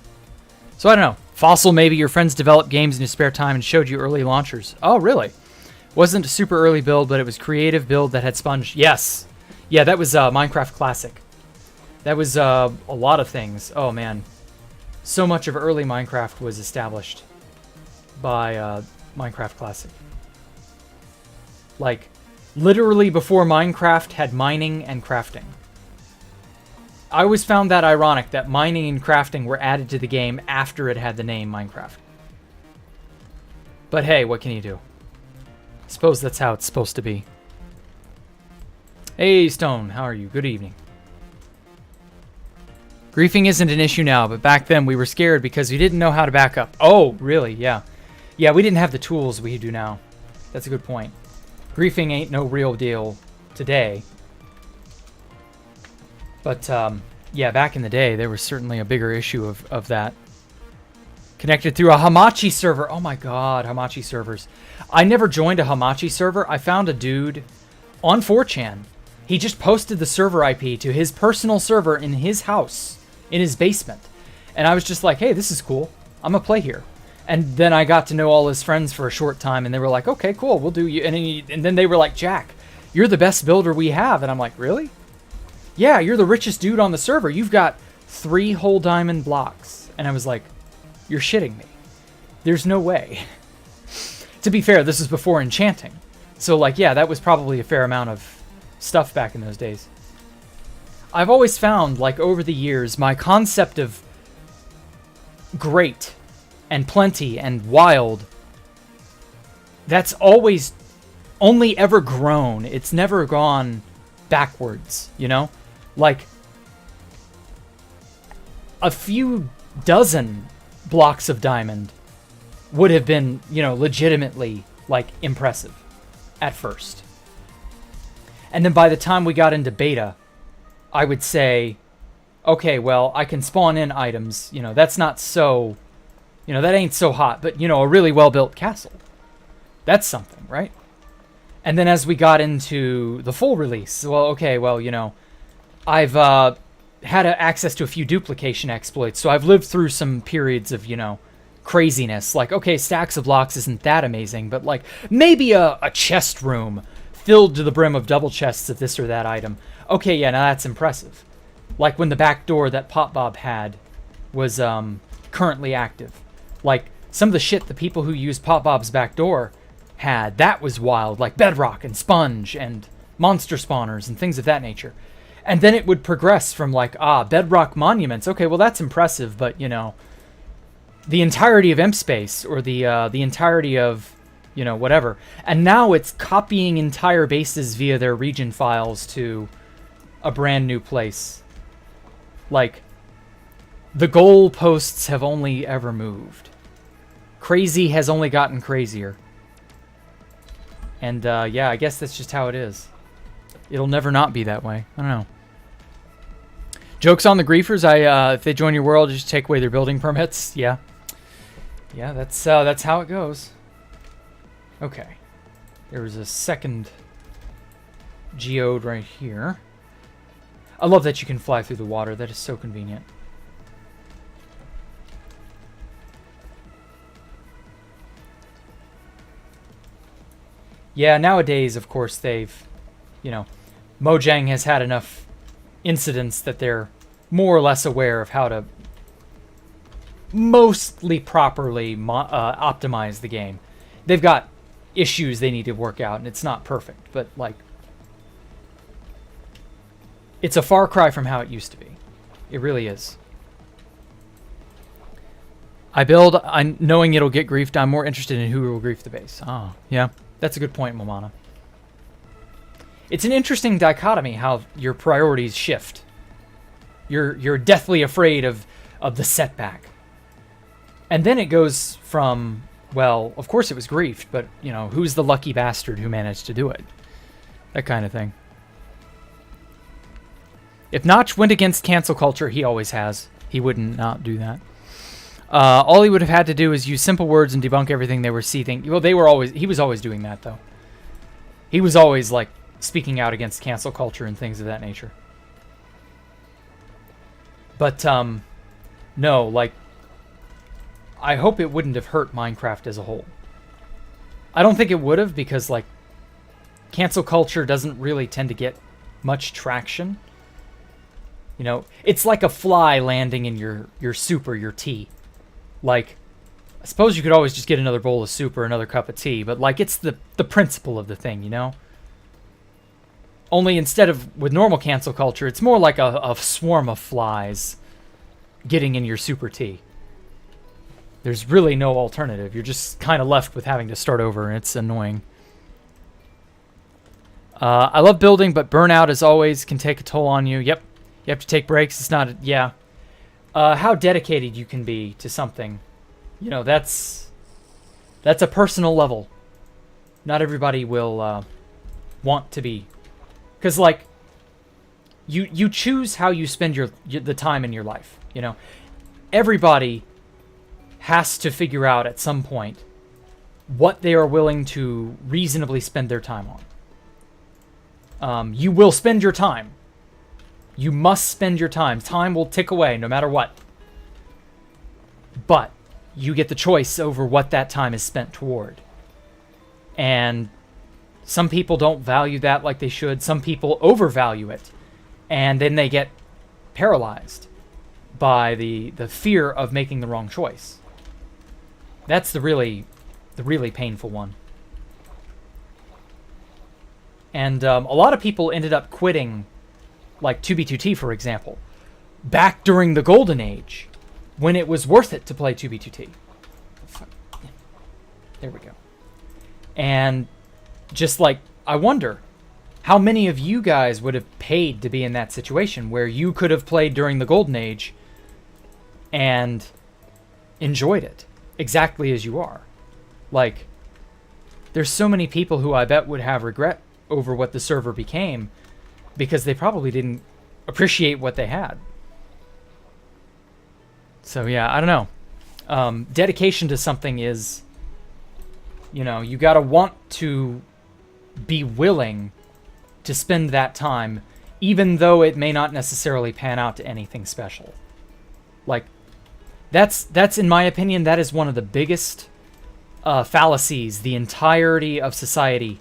Speaker 1: So I don't know. Fossil, maybe your friends developed games in your spare time and showed you early launchers. Oh, really? Wasn't a super early build, but it was creative build that had sponge. Yes. Yeah, that was Minecraft Classic. That was a lot of things. Oh, man. So much of early Minecraft was established by Minecraft Classic. Like, literally before Minecraft had mining and crafting. I always found that ironic that mining and crafting were added to the game after it had the name Minecraft. But hey, what can you do? Suppose that's how it's supposed to be. Hey, Stone, how are you? Good evening. Griefing isn't an issue now, but back then we were scared because we didn't know how to back up. Oh, really? Yeah. Yeah, we didn't have the tools we do now. That's a good point. Griefing ain't no real deal today. But, yeah, back in the day, there was certainly a bigger issue of that. Connected through a Hamachi server. Oh my god, Hamachi servers. I never joined a Hamachi server. I found a dude on 4chan. He just posted the server IP to his personal server in his house, in his basement. And I was just like, hey, this is cool. I'm gonna play here. And then I got to know all his friends for a short time, and they were like, okay, cool, we'll do you. And then they were like, Jack, you're the best builder we have. And I'm like, really? Yeah, you're the richest dude on the server. You've got 3 whole diamond blocks. And I was like, you're shitting me. There's no way. To be fair, this is before enchanting. So, like, yeah, that was probably a fair amount of stuff back in those days. I've always found, like, over the years, my concept of great and plenty and wild, that's always only ever grown. It's never gone backwards, you know? Like, a few dozen blocks of diamond would have been, you know, legitimately, like, impressive at first. And then by the time we got into beta, I would say okay, well, I can spawn in items. That's not so, that ain't so hot. But, a really well-built castle. That's something, right? And then as we got into the full release, well, okay, well, I've had access to a few duplication exploits. So I've lived through some periods of, craziness. Like, okay, stacks of blocks isn't that amazing. But, like, maybe a chest room filled to the brim of double chests of this or that item. Okay, yeah, now that's impressive. Like when the back door that Pop Bob had was currently active. Like some of the shit the people who use Pop Bob's back door had, that was wild. Like bedrock and sponge and monster spawners and things of that nature. And then it would progress from like, bedrock monuments. Okay, well that's impressive, but the entirety of Emp Space or the entirety of whatever. And now it's copying entire bases via their region files to a brand new place. Like, the goalposts have only ever moved. Crazy has only gotten crazier. And, yeah, I guess that's just how it is. It'll never not be that way. I don't know. Jokes on the griefers. If they join your world, just take away their building permits. Yeah. Yeah, that's how it goes. Okay. There was a second geode right here. I love that you can fly through the water. That is so convenient. Yeah, nowadays, of course, they've, Mojang has had enough incidents that they're more or less aware of how to mostly properly optimize the game. They've got issues they need to work out, and it's not perfect, but, like, it's a far cry from how it used to be. It really is. I build knowing it'll get griefed. I'm more interested in who will grief the base. Oh, yeah. That's a good point, Momana. It's an interesting dichotomy how your priorities shift. You're deathly afraid of the setback. And then it goes from, well, of course it was griefed, but, who's the lucky bastard who managed to do it? That kind of thing. If Notch went against cancel culture, he always has. He wouldn't not do that. All he would have had to do is use simple words and debunk everything they were seething. Well, he was always doing that, though. He was always, like, speaking out against cancel culture and things of that nature. But, no, like, I hope it wouldn't have hurt Minecraft as a whole. I don't think it would have because, like, cancel culture doesn't really tend to get much traction. It's like a fly landing in your soup or your tea. Like, I suppose you could always just get another bowl of soup or another cup of tea, but, like, it's the principle of the thing, Only instead of with normal cancel culture, it's more like a swarm of flies getting in your soup or tea. There's really no alternative. You're just kind of left with having to start over, and it's annoying. I love building, but burnout, as always, can take a toll on you. Yep. You have to take breaks. It's not... Yeah. How dedicated you can be to something. That's a personal level. Not everybody will want to be. Because, like, you choose how you spend the time in your life, Everybody has to figure out at some point what they are willing to reasonably spend their time on. You will spend your time. You must spend your time. Time will tick away no matter what. But you get the choice over what that time is spent toward. And some people don't value that like they should. Some people overvalue it. And then they get paralyzed by the fear of making the wrong choice. That's the really painful one. And a lot of people ended up quitting, like 2B2T, for example, back during the golden age, when it was worth it to play 2B2T. There we go. And just like, I wonder how many of you guys would have paid to be in that situation where you could have played during the golden age and enjoyed it exactly as you are. Like, there's so many people who I bet would have regret over what the server became because they probably didn't appreciate what they had. So yeah, I don't know. Dedication to something is, you know, you gotta want to be willing to spend that time, even though it may not necessarily pan out to anything special. Like, that's in my opinion, that is one of the biggest fallacies the entirety of society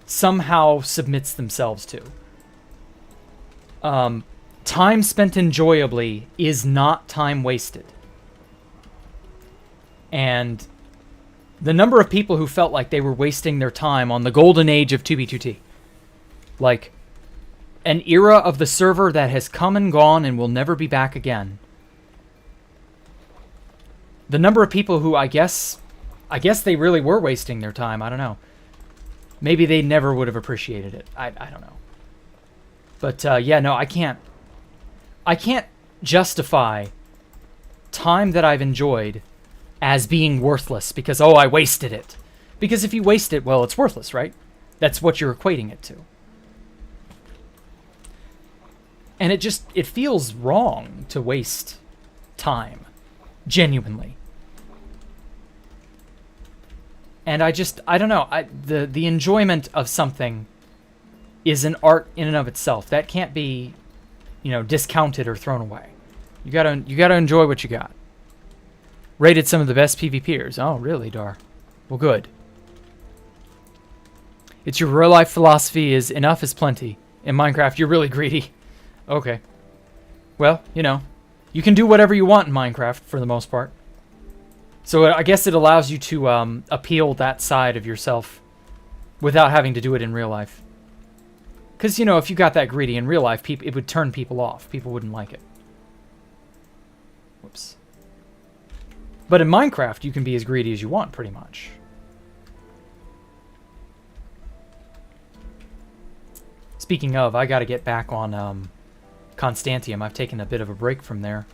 Speaker 1: somehow submits themselves to. Time spent enjoyably is not time wasted. And the number of people who felt like they were wasting their time on the golden age of 2B2T, like an era of the server that has come and gone and will never be back again. The number of people who I guess they really were wasting their time. I don't know. Maybe they never would have appreciated it. I don't know. But yeah, no, I can't justify time that I've enjoyed as being worthless because, oh, I wasted it. Because if you waste it, well, it's worthless, right? That's what you're equating it to. And it feels wrong to waste time. Genuinely. And I don't know. The enjoyment of something is an art in and of itself. That can't be, you know, discounted or thrown away. You gotta enjoy what you got. Rated some of the best PvPers. Oh, really, Dar? Well, good. It's your real life philosophy is enough is plenty. In Minecraft, you're really greedy. Okay. Well, you know, you can do whatever you want in Minecraft for the most part. So I guess it allows you to appeal that side of yourself without having to do it in real life. Because, you know, if you got that greedy in real life, it would turn people off. People wouldn't like it. Whoops. But in Minecraft, you can be as greedy as you want, pretty much. Speaking of, I got to get back on Constantium. I've taken a bit of a break from there.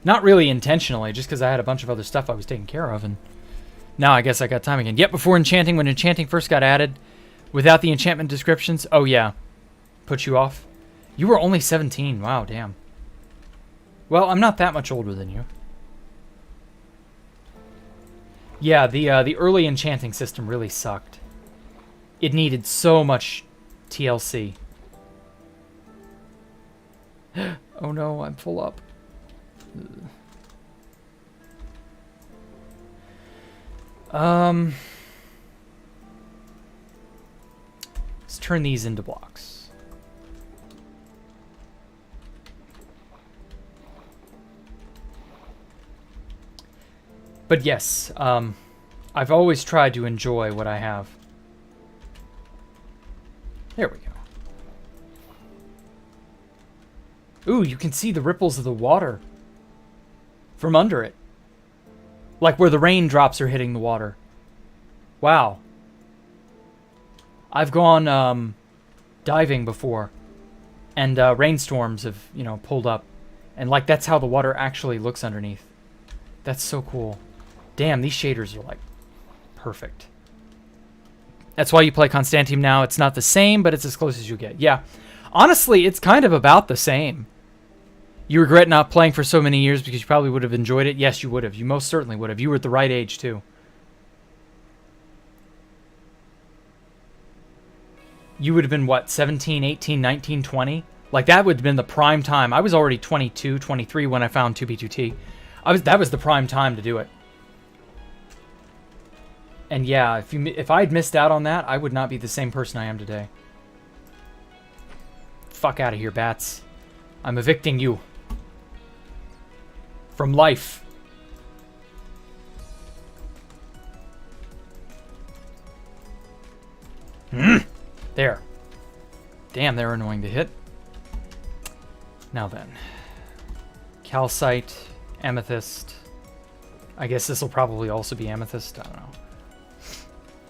Speaker 1: Not really intentionally, just because I had a bunch of other stuff I was taking care of, and now I guess I got time again. Yet before enchanting, when enchanting first got added, without the enchantment descriptions, oh yeah, put you off. You were only 17. Wow, damn. Well, I'm not that much older than you. Yeah, the early enchanting system really sucked. It needed so much TLC. Oh no, I'm full up. Let's turn these into blocks. But yes, I've always tried to enjoy what I have. There we go. Ooh, you can see the ripples of the water from under it. Like where the raindrops are hitting the water. Wow. I've gone diving before. And rainstorms have, you know, pulled up. And like that's how the water actually looks underneath. That's so cool. Damn, these shaders are like perfect. That's why you play Constantium now. It's not the same, but it's as close as you get. Yeah. Honestly, it's kind of about the same. You regret not playing for so many years because you probably would have enjoyed it? Yes, you would have. You most certainly would have. You were at the right age, too. You would have been, what, 17, 18, 19, 20? Like, that would have been the prime time. I was already 22, 23 when I found 2B2T. That was the prime time to do it. And yeah, if I'd missed out on that, I would not be the same person I am today. Fuck out of here, bats. I'm evicting you. From life. There. Damn, they're annoying to hit. Now then. Calcite, amethyst. I guess this will probably also be amethyst. I don't know.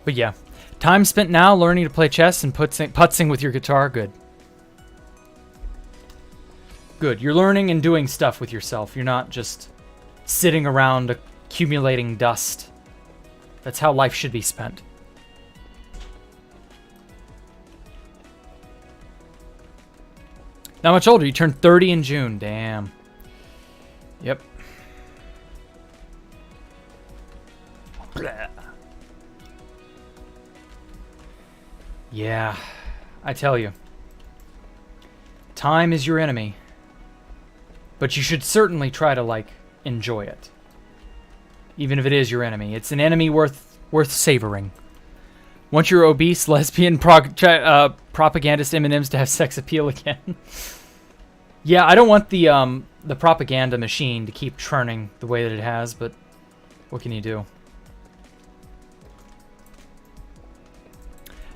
Speaker 1: But yeah. Time spent now learning to play chess and putzing with your guitar. Good. Good. You're learning and doing stuff with yourself. You're not just sitting around accumulating dust. That's how life should be spent. Not much older. You turned 30 in June. Damn. Yep. Blah. Yeah, I tell you. Time is your enemy. But you should certainly try to, like, enjoy it. Even if it is your enemy. It's an enemy worth savoring. Want your obese lesbian propagandist M&Ms to have sex appeal again? Yeah, I don't want the propaganda machine to keep churning the way that it has, but what can you do?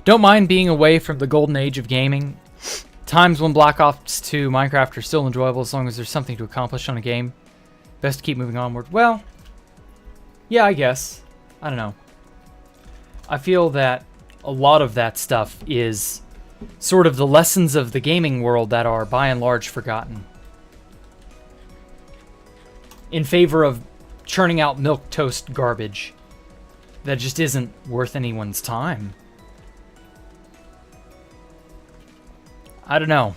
Speaker 1: Don't mind being away from the golden age of gaming. Times when Black Ops 2 Minecraft are still enjoyable as long as there's something to accomplish on a game. Best to keep moving onward. Well, yeah, I guess. I don't know. I feel that a lot of that stuff is sort of the lessons of the gaming world that are by and large forgotten. In favor of churning out milquetoast garbage that just isn't worth anyone's time. I don't know.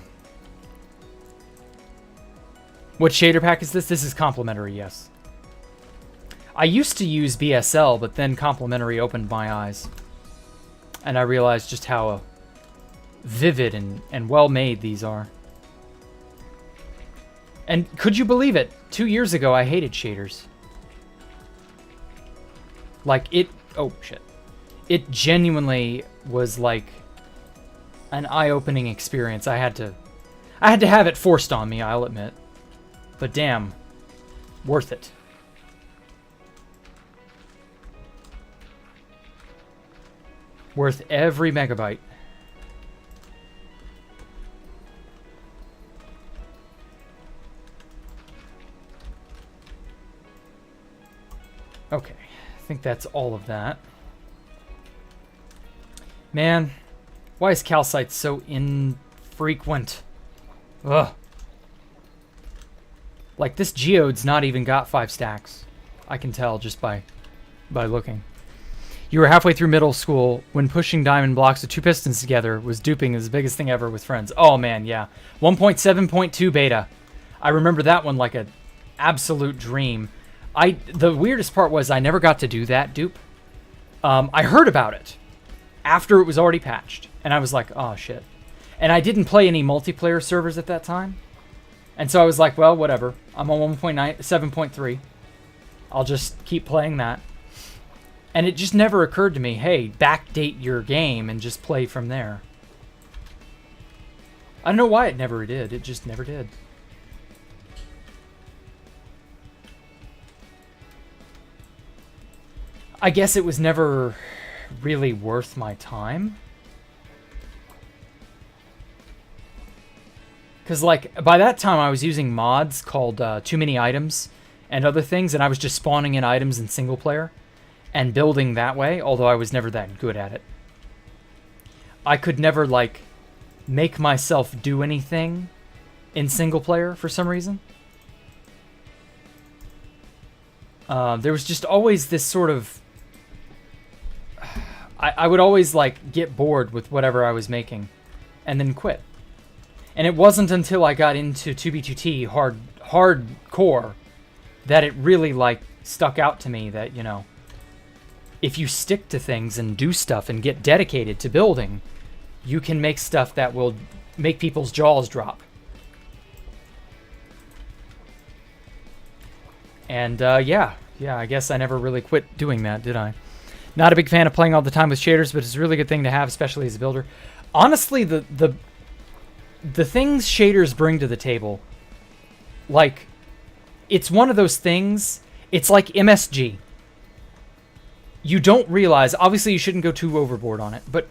Speaker 1: What shader pack is this? This is complimentary, yes. I used to use BSL, but then complimentary opened my eyes. And I realized just how vivid and well-made these are. And could you believe it? 2 years ago, I hated shaders. Like, oh, shit. It genuinely was like an eye-opening experience. I had to have it forced on me, I'll admit. But damn, worth it. Worth every megabyte. Okay, I think that's all of that. Man, why is calcite so infrequent? Ugh. Like, this geode's not even got 5 stacks. I can tell just by looking. You were halfway through middle school when pushing diamond blocks with 2 pistons together was duping as the biggest thing ever with friends. Oh man, yeah. 1.7.2 beta. I remember that one like an absolute dream. The weirdest part was I never got to do that dupe. I heard about it after it was already patched, and I was like, oh shit. And I didn't play any multiplayer servers at that time. And so I was like, well, whatever. I'm on 1.7.3. I'll just keep playing that. And it just never occurred to me, hey, backdate your game and just play from there. I don't know why it never did. It just never did. I guess it was never really worth my time. Because, like, by that time I was using mods called Too Many Items and other things, and I was just spawning in items in single player and building that way, although I was never that good at it. I could never, like, make myself do anything in single player for some reason. There was just always this sort of... I would always, like, get bored with whatever I was making and then quit. And it wasn't until I got into 2B2T hardcore that it really, like, stuck out to me that, you know, if you stick to things and do stuff and get dedicated to building, you can make stuff that will make people's jaws drop. And, yeah, I guess I never really quit doing that, did I? Not a big fan of playing all the time with shaders, but it's a really good thing to have, especially as a builder. Honestly, the things shaders bring to the table, like, it's one of those things, it's like MSG. You don't realize, obviously you shouldn't go too overboard on it, but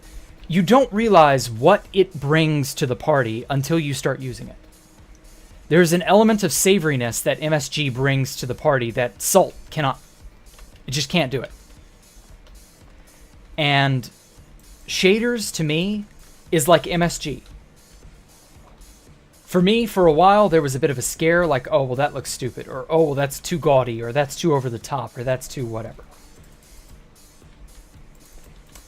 Speaker 1: you don't realize what it brings to the party until you start using it. There's an element of savoriness that MSG brings to the party that salt cannot. It just can't do it. And shaders, to me, is like MSG. For me, for a while, there was a bit of a scare, like, oh, well, that looks stupid, or, oh, well, that's too gaudy, or that's too over the top, or that's too whatever.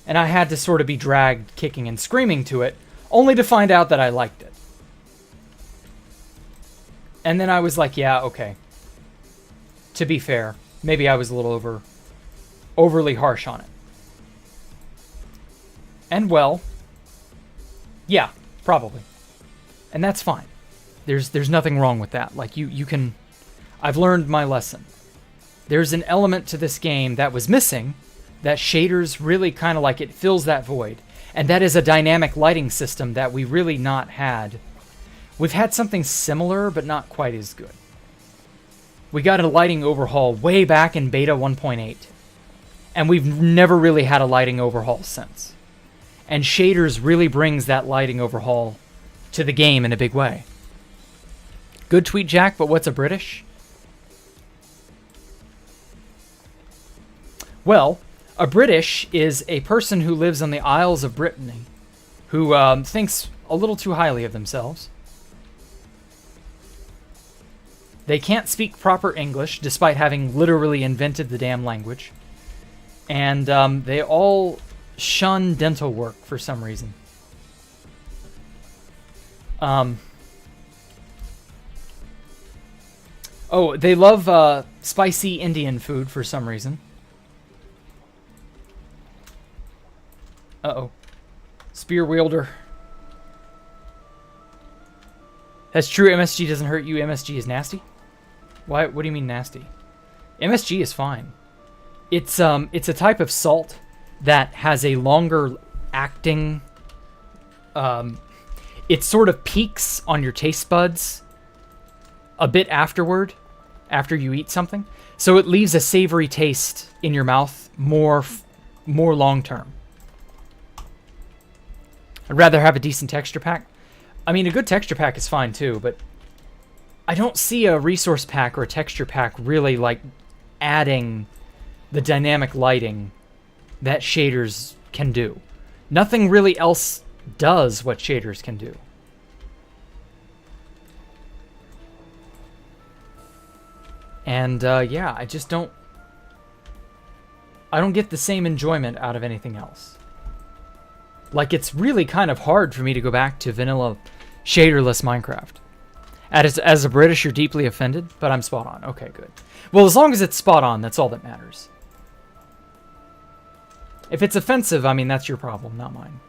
Speaker 1: And I had to sort of be dragged kicking and screaming to it, only to find out that I liked it. And then I was like, yeah, okay. to be fair. Maybe I was a little overly harsh on it. And well, yeah, probably. And that's fine. There's nothing wrong with that. Like you can, I've learned my lesson. There's an element to this game that was missing, that shaders really kind of like, it fills that void. And that is a dynamic lighting system that we really not had. We've had something similar, but not quite as good. We got a lighting overhaul way back in beta 1.8. And we've never really had a lighting overhaul since. And shaders really brings that lighting overhaul to the game in a big way. Good tweet, Jack, but what's a British? Well, a British is a person who lives on the Isles of Brittany, who thinks a little too highly of themselves. They can't speak proper English, despite having literally invented the damn language. And they all shun dental work for some reason. Oh, they love spicy Indian food for some reason. Uh-oh. Spear wielder. That's true, MSG doesn't hurt you. MSG is nasty? Why? What do you mean nasty? MSG is fine. It's a type of salt that has a longer acting... it sort of peaks on your taste buds a bit afterward, after you eat something. So it leaves a savory taste in your mouth more long-term. I'd rather have a decent texture pack. I mean, a good texture pack is fine too, but I don't see a resource pack or a texture pack really like adding the dynamic lighting that shaders can do. Nothing really else does what shaders can do. And yeah, I don't get the same enjoyment out of anything else. Like, it's really kind of hard for me to go back to vanilla shaderless Minecraft. As a British, you're deeply offended, but I'm spot on. Okay, good. Well, as long as it's spot on, that's all that matters. If it's offensive, I mean, that's your problem, not mine.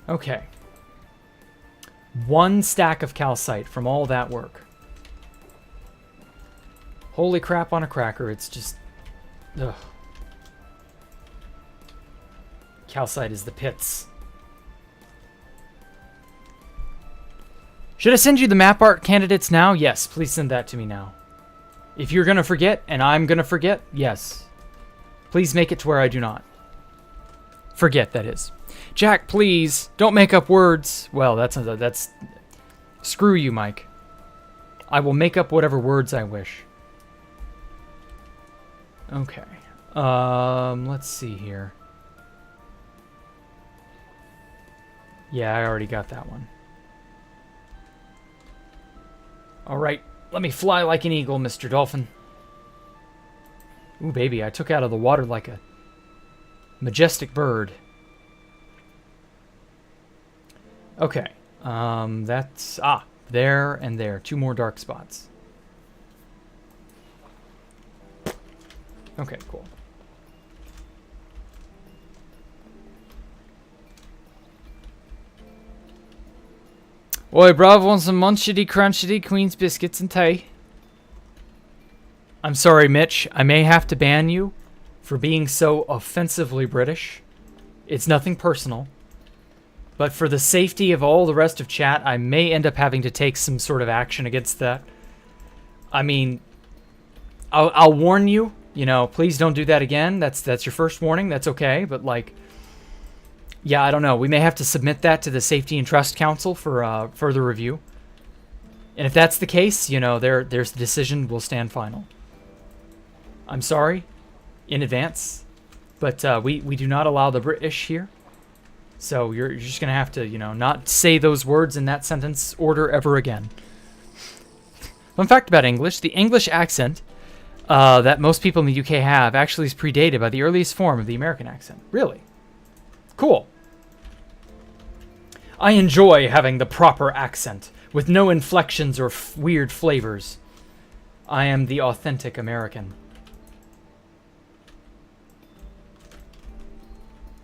Speaker 1: Okay. 1 stack of calcite from all that work. Holy crap on a cracker, it's just... Ugh. Calcite is the pits. Should I send you the map art candidates now? Yes, please send that to me now. If you're gonna forget, and I'm gonna forget, yes. Please make it to where I do not. Forget, that is. Jack, please, don't make up words. Well, that's... Screw you, Mike. I will make up whatever words I wish. Okay. Let's see here. Yeah, I already got that one. Alright, let me fly like an eagle, Mr. Dolphin. Ooh, baby, I took out of the water like a majestic bird. Okay. That's... Ah, there and there. 2 more dark spots. Okay, cool. Oi, bruv, want some munchity crunchity Queen's biscuits and tea? I'm sorry, Mitch. I may have to ban you for being so offensively British. It's nothing personal. But for the safety of all the rest of chat, I may end up having to take some sort of action against that. I mean, I'll warn you. You know, please don't do that again. That's your first warning. That's okay. But, like, yeah, I don't know. We may have to submit that to the Safety and Trust Council for further review. And if that's the case, you know, there's the decision will stand final. I'm sorry in advance, but we do not allow the British here. So you're just going to have to, you know, not say those words in that sentence order ever again. Fun fact about English, the English accent that most people in the UK have actually is predated by the earliest form of the American accent. Really? Cool. I enjoy having the proper accent, with no inflections or weird flavors. I am the authentic American.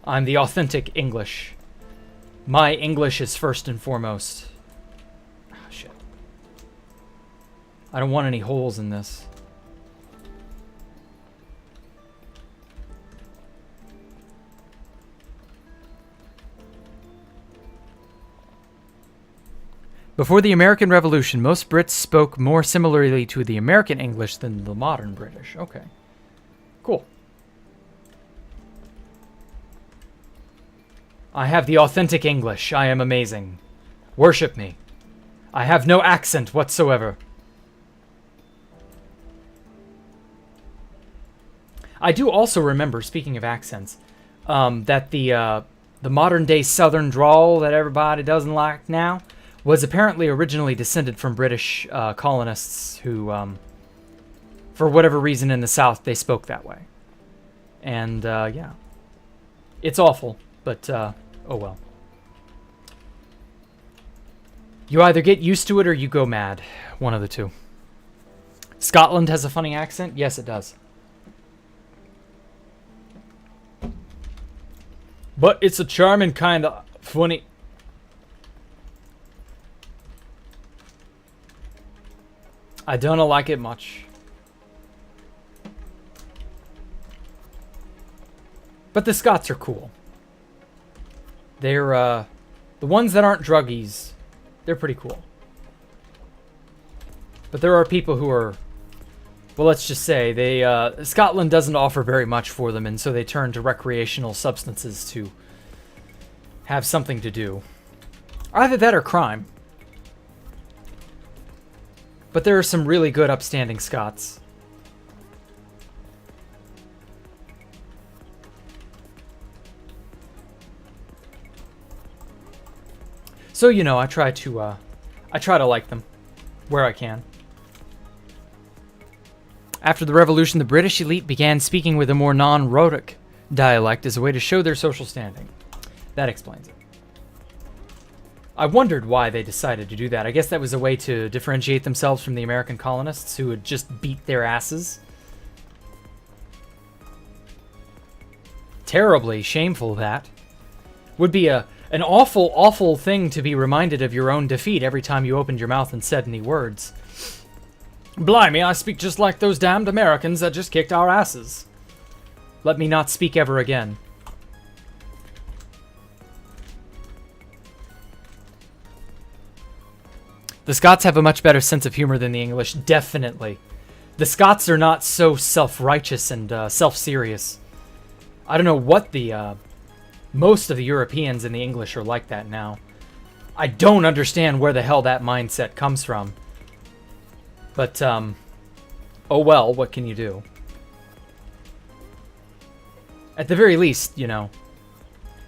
Speaker 1: I'm the authentic English. My English is first and foremost. Oh, shit. I don't want any holes in this. Before the American Revolution, most Brits spoke more similarly to the American English than the modern British. Okay. Cool. I have the authentic English. I am amazing. Worship me. I have no accent whatsoever. I do also remember, speaking of accents, that the modern-day Southern drawl that everybody doesn't like now was apparently originally descended from British colonists who, for whatever reason in the South, they spoke that way. And, yeah. It's awful, but, oh well. You either get used to it or you go mad. One of the two. Scotland has a funny accent? Yes, it does. But it's a charming kind of funny... I don't like it much. But the Scots are cool. They're, the ones that aren't druggies, they're pretty cool. But there are people who are, well, let's just say, Scotland doesn't offer very much for them, and so they turn to recreational substances to have something to do. Either that or crime. But there are some really good upstanding Scots. So, you know, I try to like them where I can. After the revolution, the British elite began speaking with a more non-rhotic dialect as a way to show their social standing. That explains it. I wondered why they decided to do that. I guess that was a way to differentiate themselves from the American colonists who had just beat their asses. Terribly shameful, that. Would be an awful, awful thing to be reminded of your own defeat every time you opened your mouth and said any words. Blimey, I speak just like those damned Americans that just kicked our asses. Let me not speak ever again. The Scots have a much better sense of humor than the English, definitely. The Scots are not so self-righteous and self-serious. I don't know what the... most of the Europeans and the English are like that now. I don't understand where the hell that mindset comes from. But, oh well, what can you do? At the very least, you know,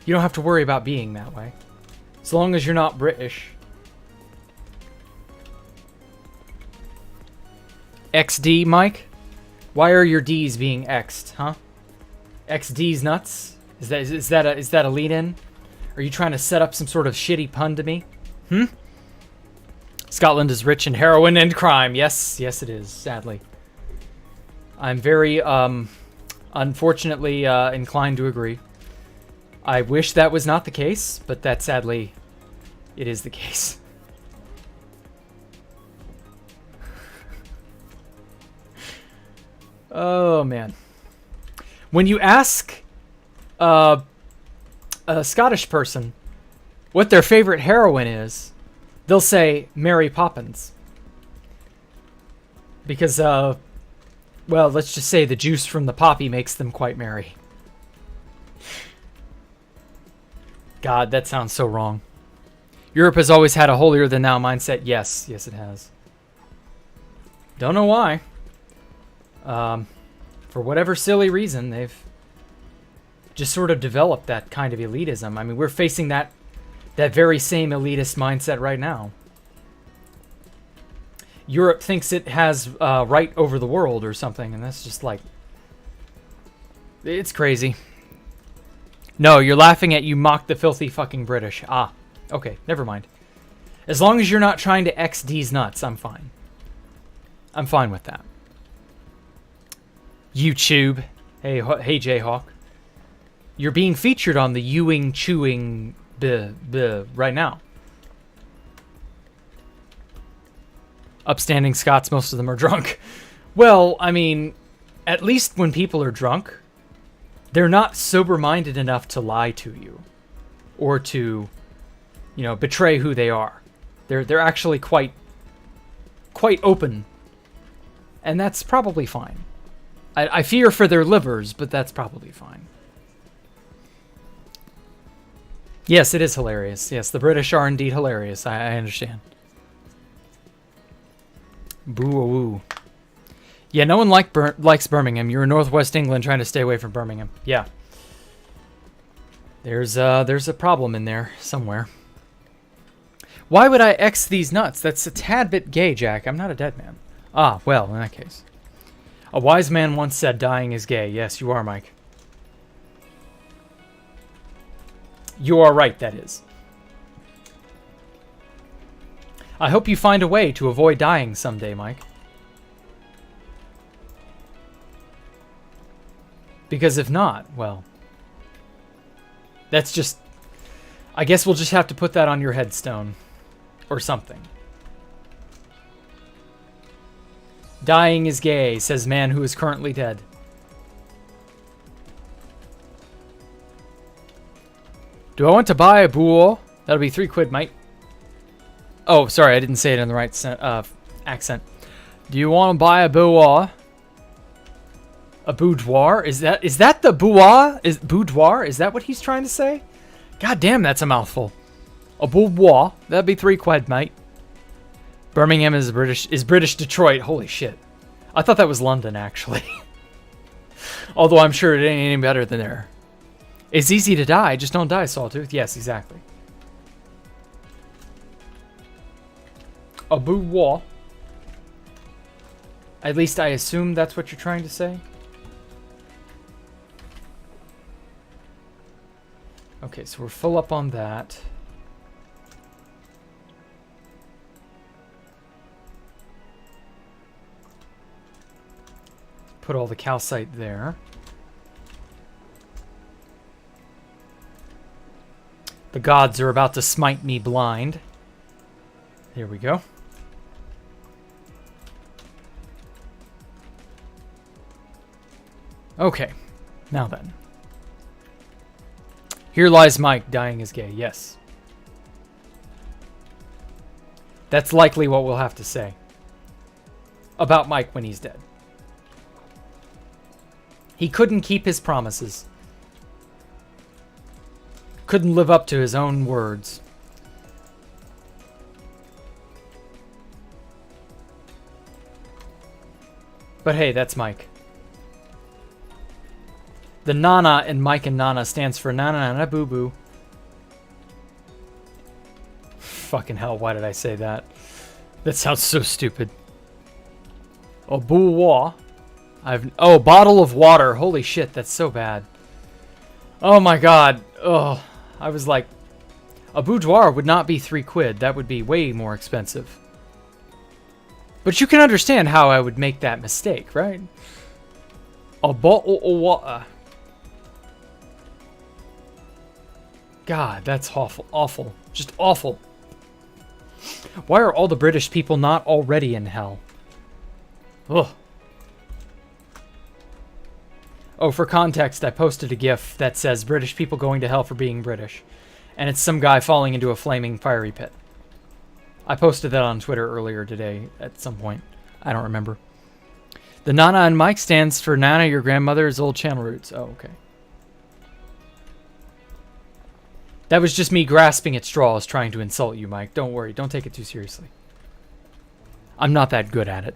Speaker 1: you don't have to worry about being that way. As long as you're not British. XD, Mike? Why are your D's being X'd, huh? XD's nuts? Is that a lead-in? Are you trying to set up some sort of shitty pun to me? Scotland is rich in heroin and crime. Yes, yes it is, sadly. I'm very, unfortunately, inclined to agree. I wish that was not the case, but that, sadly, it is the case. Oh, man. When you ask a Scottish person what their favorite heroine is, they'll say Mary Poppins. Because, well, let's just say the juice from the poppy makes them quite merry. God, that sounds so wrong. Europe has always had a holier-than-thou mindset. Yes, yes it has. Don't know why. For whatever silly reason, they've just sort of developed that kind of elitism. I mean, we're facing that very same elitist mindset right now. Europe thinks it has right over the world or something, and that's just like... it's crazy. No, you're laughing at you mock the filthy fucking British. Ah, Okay, never mind. As long as you're not trying to X D's nuts, I'm fine. I'm fine with that. YouTube. Hey, Jayhawk. You're being featured on the Ewing Chewing right now. Upstanding Scots, most of them are drunk. Well, I mean, at least when people are drunk, they're not sober-minded enough to lie to you. Or to, you know, betray who they are. They're actually quite open. And that's probably fine. I fear for their livers, but that's probably fine. Yes, it is hilarious. Yes, the British are indeed hilarious. I understand. Boo-a-woo. Yeah, no one likes Birmingham. You're in northwest England trying to stay away from Birmingham. Yeah. There's a problem in there somewhere. Why would I X these nuts? That's a tad bit gay, Jack. I'm not a dead man. Ah, well, in that case. A wise man once said dying is gay. Yes, you are, Mike. You are right, that is. I hope you find a way to avoid dying someday, Mike. Because if not, well... That's just... I guess we'll just have to put that on your headstone. Or something. Dying is gay, says man who is currently dead. Do I want to buy a bull? That'll be 3 quid, mate. Oh, sorry, I didn't say it in the right accent. Do you want to buy a boudoir? A boudoir? Is that the boudoir? Boudoir? Is that what he's trying to say? God damn, that's a mouthful. A boudoir. That'd be 3 quid, mate. Birmingham is British Detroit. Holy shit. I thought that was London, actually. Although I'm sure it ain't any better than there. It's easy to die, just don't die, Sawtooth. Yes, exactly. A boudoir. At least I assume that's what you're trying to say. Okay, so we're full up on that. Put all the calcite there. The gods are about to smite me blind. There we go. Okay, now then. Here lies Mike, dying is gay. Yes. That's likely what we'll have to say about Mike when he's dead. He couldn't keep his promises. Couldn't live up to his own words. But hey, that's Mike. The Nana in Mike and Nana stands for Nana Nana Boo Boo. Fucking hell, why did I say that? That sounds so stupid. Oh, boudoir. Oh, bottle of water. Holy shit, that's so bad. Oh my god. Oh, I was like, a boudoir would not be 3 quid. That would be way more expensive. But you can understand how I would make that mistake, right? A bottle of water. God, that's awful. Awful. Just awful. Why are all the British people not already in hell? Ugh. Oh, for context, I posted a GIF that says British people going to hell for being British. And it's some guy falling into a flaming fiery pit. I posted that on Twitter earlier today at some point. I don't remember. The Nana and Mike stands for Nana, your grandmother's old channel roots. Oh, okay. That was just me grasping at straws trying to insult you, Mike. Don't worry. Don't take it too seriously. I'm not that good at it.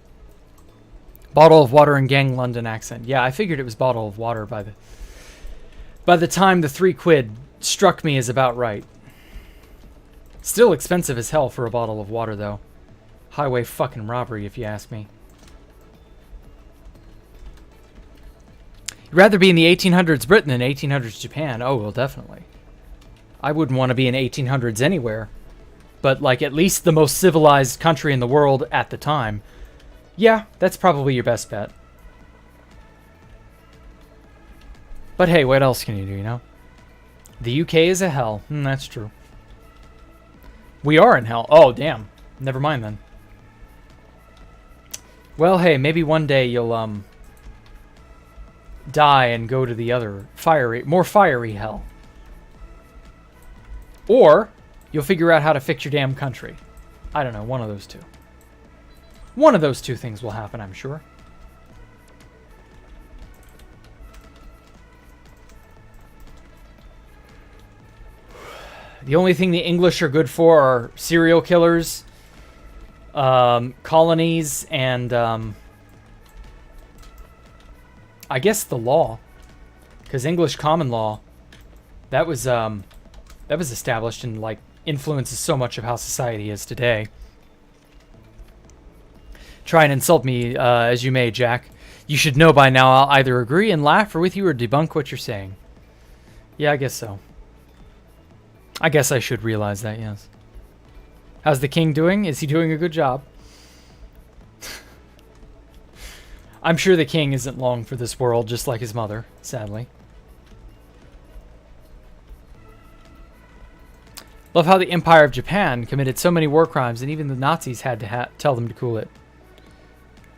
Speaker 1: Bottle of water and gang London accent. Yeah, I figured it was bottle of water by the time the 3 quid struck me as about right. Still expensive as hell for a bottle of water, though. Highway fucking robbery, if you ask me. You'd rather be in the 1800s Britain than 1800s Japan. Oh, well, definitely. I wouldn't want to be in 1800s anywhere. But, like, at least the most civilized country in the world at the time. Yeah, that's probably your best bet. But hey, what else can you do, you know? The UK is a hell. That's true. We are in hell. Oh, damn. Never mind then. Well, hey, maybe one day you'll, die and go to the other more fiery hell. Or you'll figure out how to fix your damn country. I don't know, one of those two. One of those two things will happen, I'm sure. The only thing the English are good for are serial killers, colonies, and I guess the law, because English common law, that was established and like influences so much of how society is today. Try and insult me as you may, Jack. You should know by now I'll either agree and laugh or with you or debunk what you're saying. Yeah, I guess so. I guess I should realize that, yes. How's the king doing? Is he doing a good job? I'm sure the king isn't long for this world, just like his mother, sadly. Love how the Empire of Japan committed so many war crimes and even the Nazis had to tell them to cool it.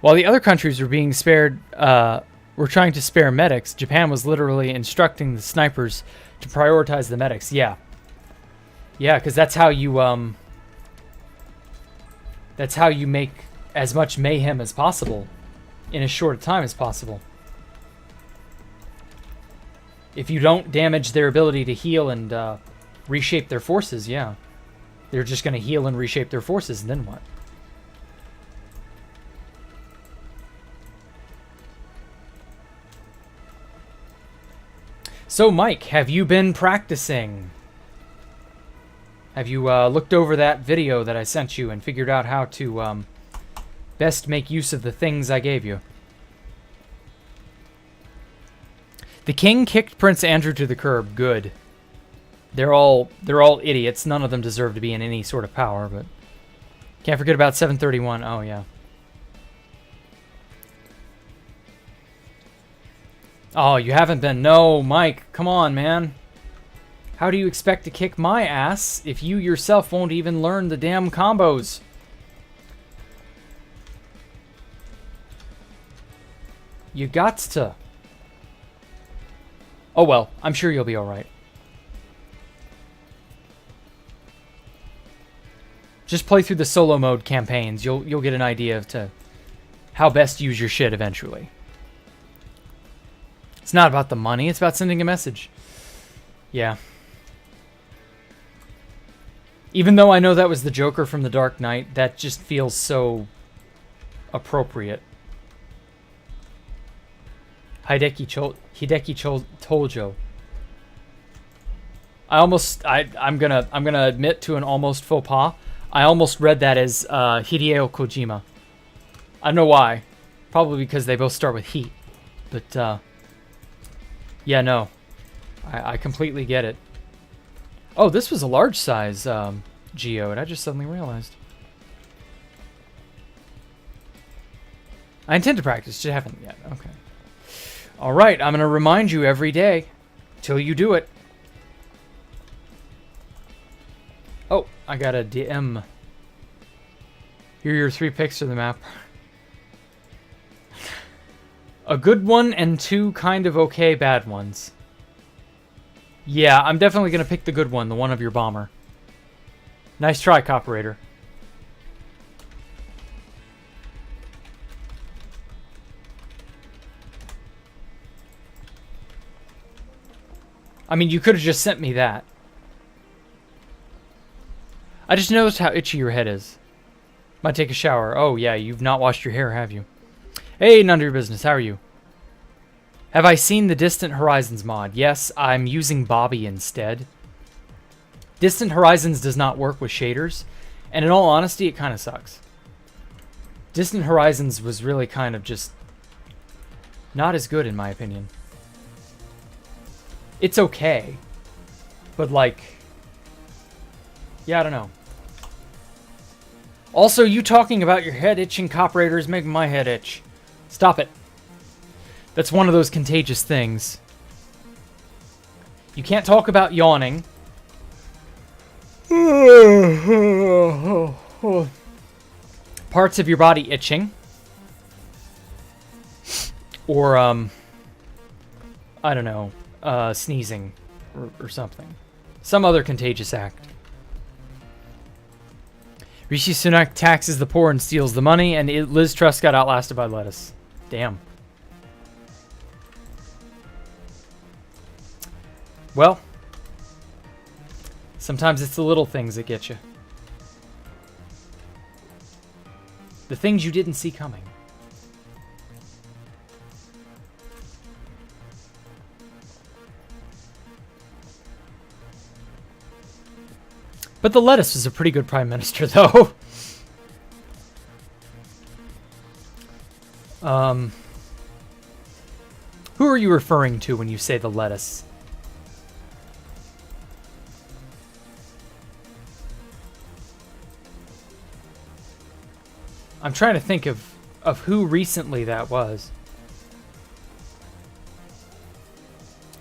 Speaker 1: While the other countries were being spared, were trying to spare medics, Japan was literally instructing the snipers to prioritize the medics. Yeah. Yeah, because that's how you make as much mayhem as possible in as short a time as possible. If you don't damage their ability to heal and reshape their forces, yeah. They're just going to heal and reshape their forces, and then what? So, Mike, have you been practicing? Have you looked over that video that I sent you and figured out how to best make use of the things I gave you? The king kicked Prince Andrew to the curb. Good. They're all idiots. None of them deserve to be in any sort of power, but can't forget about 731. Oh, yeah. Oh, you haven't been. No, Mike, come on, man. How do you expect to kick my ass if you yourself won't even learn the damn combos? You gots to. Oh well, I'm sure you'll be alright. Just play through the solo mode campaigns. You'll get an idea of to how best to use your shit eventually. It's not about the money, it's about sending a message. Yeah. Even though I know that was the Joker from The Dark Knight, that just feels so appropriate. Hideki Tojo. I'm gonna admit to an almost faux pas. I almost read that as Hideo Kojima. I don't know why. Probably because they both start with Heat. But yeah, no. I completely get it. Oh, this was a large size geode. I just suddenly realized. I intend to practice, just haven't yet. Okay. Alright, I'm going to remind you every day till you do it. Oh, I got a DM. Here are your 3 picks of the map. A good one and 2 kind of okay bad ones. Yeah, I'm definitely going to pick the good one, the one of your bomber. Nice try, Cooperator. I mean, you could have just sent me that. I just noticed how itchy your head is. Might take a shower. Oh, yeah, you've not washed your hair, have you? Hey, none of your business. How are you? Have I seen the Distant Horizons mod? Yes, I'm using Bobby instead. Distant Horizons does not work with shaders, and in all honesty, it kind of sucks. Distant Horizons was really kind of just not as good in my opinion. It's okay, but like, Yeah, I don't know. Also, you talking about your head itching coperator is making my head itch. Stop it. That's one of those contagious things. You can't talk about yawning. Parts of your body itching. Or, I don't know, sneezing or something. Some other contagious act. Rishi Sunak taxes the poor and steals the money, and Liz Truss got outlasted by lettuce. Damn. Well, sometimes it's the little things that get you. The things you didn't see coming. But the lettuce was a pretty good prime minister, though. Who are you referring to when you say the lettuce? I'm trying to think of who recently that was.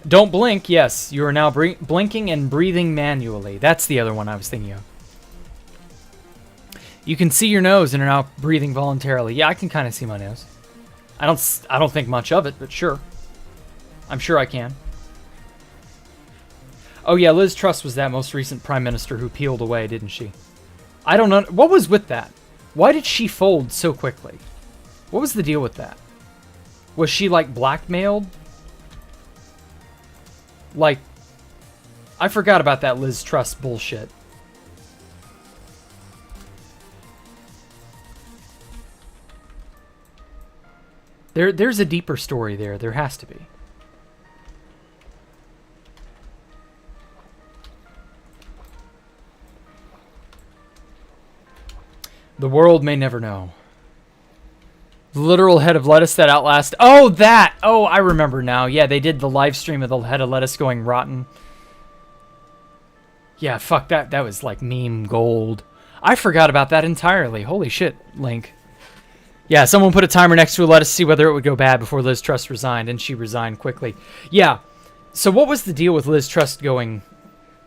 Speaker 1: Don't blink. Yes, you are now blinking and breathing manually. That's the other one I was thinking of. You can see your nose and are now breathing voluntarily. Yeah, I can kind of see my nose. I don't think much of it, but sure. I'm sure I can. Oh yeah, Liz Truss was that most recent prime minister who peeled away, didn't she? I don't know. What was with that? Why did she fold so quickly? What was the deal with that? Was she, like, blackmailed? Like, I forgot about that Liz Truss bullshit. There's a deeper story there. There has to be. The world may never know. The literal head of lettuce that outlasts... Oh, that! Oh, I remember now. Yeah, they did the live stream of the head of lettuce going rotten. Yeah, fuck that. That was like meme gold. I forgot about that entirely. Holy shit, Link. Yeah, someone put a timer next to a lettuce to see whether it would go bad before Liz Truss resigned, and she resigned quickly. Yeah, so what was the deal with Liz Truss going,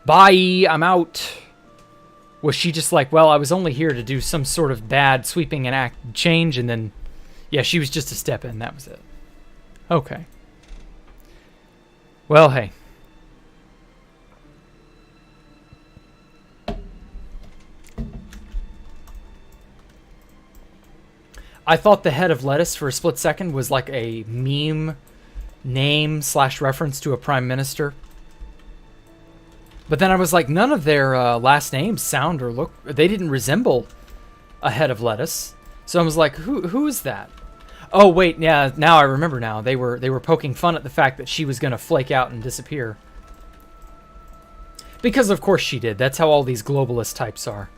Speaker 1: bye, I'm out? Was she just like, well, I was only here to do some sort of bad sweeping and act change, and then... Yeah, she was just a step in. That was it. Okay. Well, hey. I thought the head of lettuce for a split second was like a meme name / reference to a prime minister. But then I was like, none of their last names sound or look... They didn't resemble a head of lettuce. So I was like, who is that? Oh, wait, yeah, now I remember now. They were poking fun at the fact that she was going to flake out and disappear. Because, of course, she did. That's how all these globalist types are.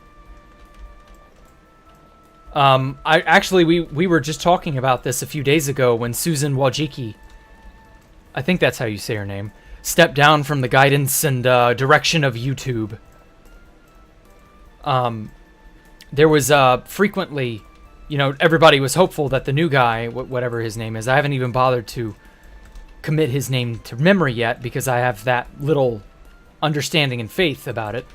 Speaker 1: We were just talking about this a few days ago when Susan Wojcicki, I think that's how you say her name, stepped down from the guidance and direction of YouTube. There was frequently... You know, everybody was hopeful that the new guy, whatever his name is, I haven't even bothered to commit his name to memory yet because I have that little understanding and faith about it.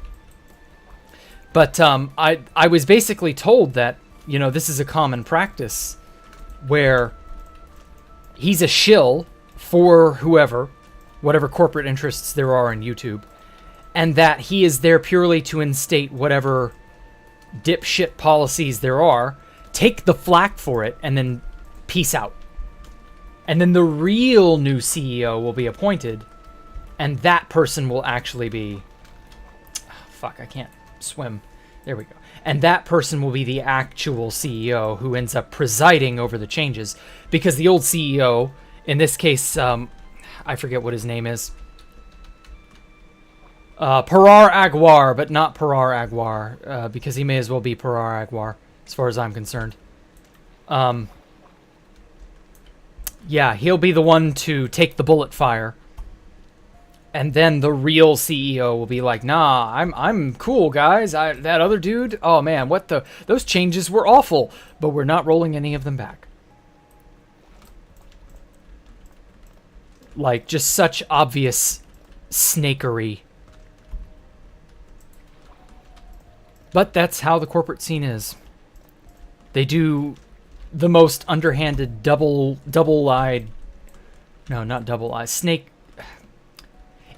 Speaker 1: But I was basically told that, you know, this is a common practice where he's a shill for whoever, whatever corporate interests there are in YouTube, and that he is there purely to instate whatever dipshit policies there are, take the flack for it, and then peace out. And then the real new CEO will be appointed, and that person will actually be... Oh, fuck, I can't swim. There we go. And that person will be the actual CEO who ends up presiding over the changes. Because the old CEO, in this case, I forget what his name is. Parar Agwar, but not Parar Agwar, because he may as well be Parar Agwar. As far as I'm concerned. Yeah, he'll be the one to take the bullet fire And then the real CEO will be like, nah, I'm cool, guys. That other dude, oh man, those changes were awful, but we're not rolling any of them back. Like, just such obvious snakery. But that's how the corporate scene is. They do the most underhanded double-eyed, no, not double-eyed, snake.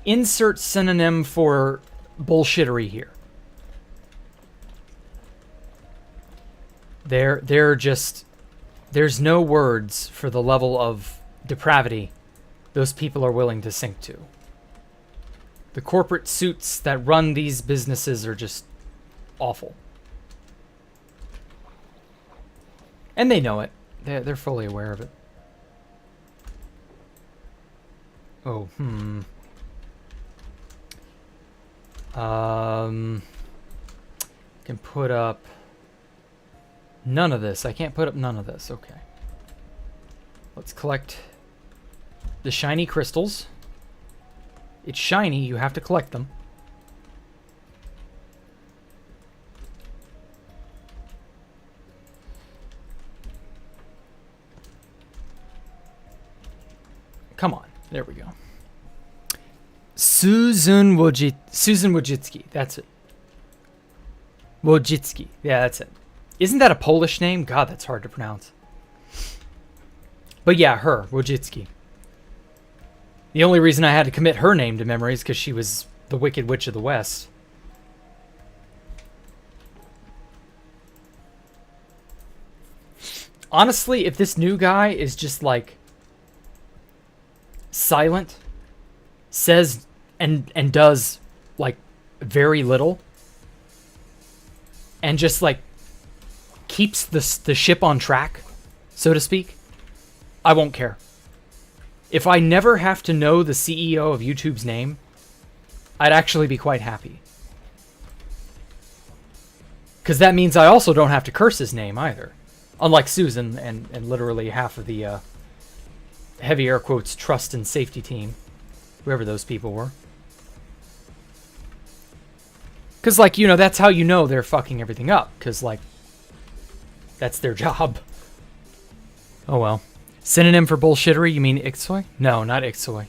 Speaker 1: Insert synonym for bullshittery here. They're just, there's no words for the level of depravity those people are willing to sink to. The corporate suits that run these businesses are just awful. And they know it. They're fully aware of it. Oh, can put up none of this. I can't put up none of this. Okay. Let's collect the shiny crystals. It's shiny. You have to collect them. Come on. There we go. Susan Wojcicki. That's it. Wojcicki. Yeah, that's it. Isn't that a Polish name? God, that's hard to pronounce. But yeah, her, Wojcicki. The only reason I had to commit her name to memory is because she was the Wicked Witch of the West. Honestly, if this new guy is just like silent, says and does like very little, and just like keeps the ship on track, so to speak, I won't care. If I never have to know the CEO of YouTube's name, I'd actually be quite happy. Because that means I also don't have to curse his name either. Unlike Susan and literally half of the heavy air quotes trust and safety team. Whoever those people were. Because, like, you know, that's how you know they're fucking everything up. Because, like, that's their job. Oh, well. Synonym for bullshittery, you mean ixoy? No, not ixoy.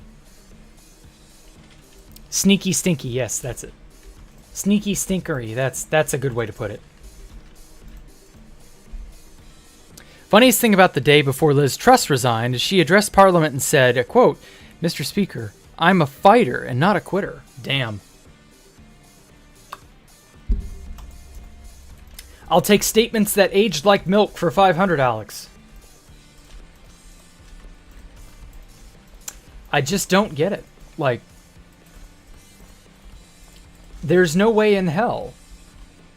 Speaker 1: Sneaky stinky, yes, that's it. Sneaky stinkery, that's a good way to put it. Funniest thing about the day before Liz Truss resigned is she addressed Parliament and said, quote, Mr. Speaker, I'm a fighter and not a quitter. Damn. I'll take statements that aged like milk for 500, Alex. I just don't get it. Like, there's no way in hell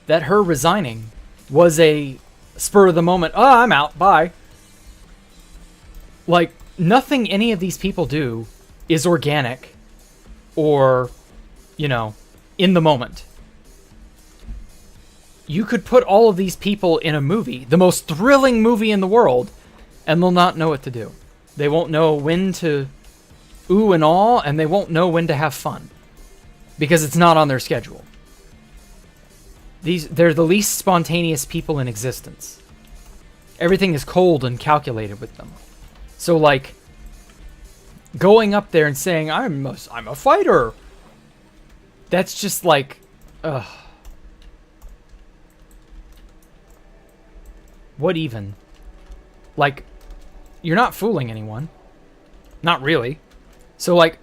Speaker 1: that her resigning was a spur of the moment, oh, I'm out, bye. Like, nothing any of these people do is organic or, you know, in the moment. You could put all of these people in a movie, the most thrilling movie in the world, and they'll not know what to do. They won't know when to ooh and awe, and they won't know when to have fun. Because it's not on their schedule. They're the least spontaneous people in existence. Everything is cold and calculated with them. So, like, going up there and saying, I'm a fighter. That's just like, ugh. What even? Like, you're not fooling anyone. Not really. So, like,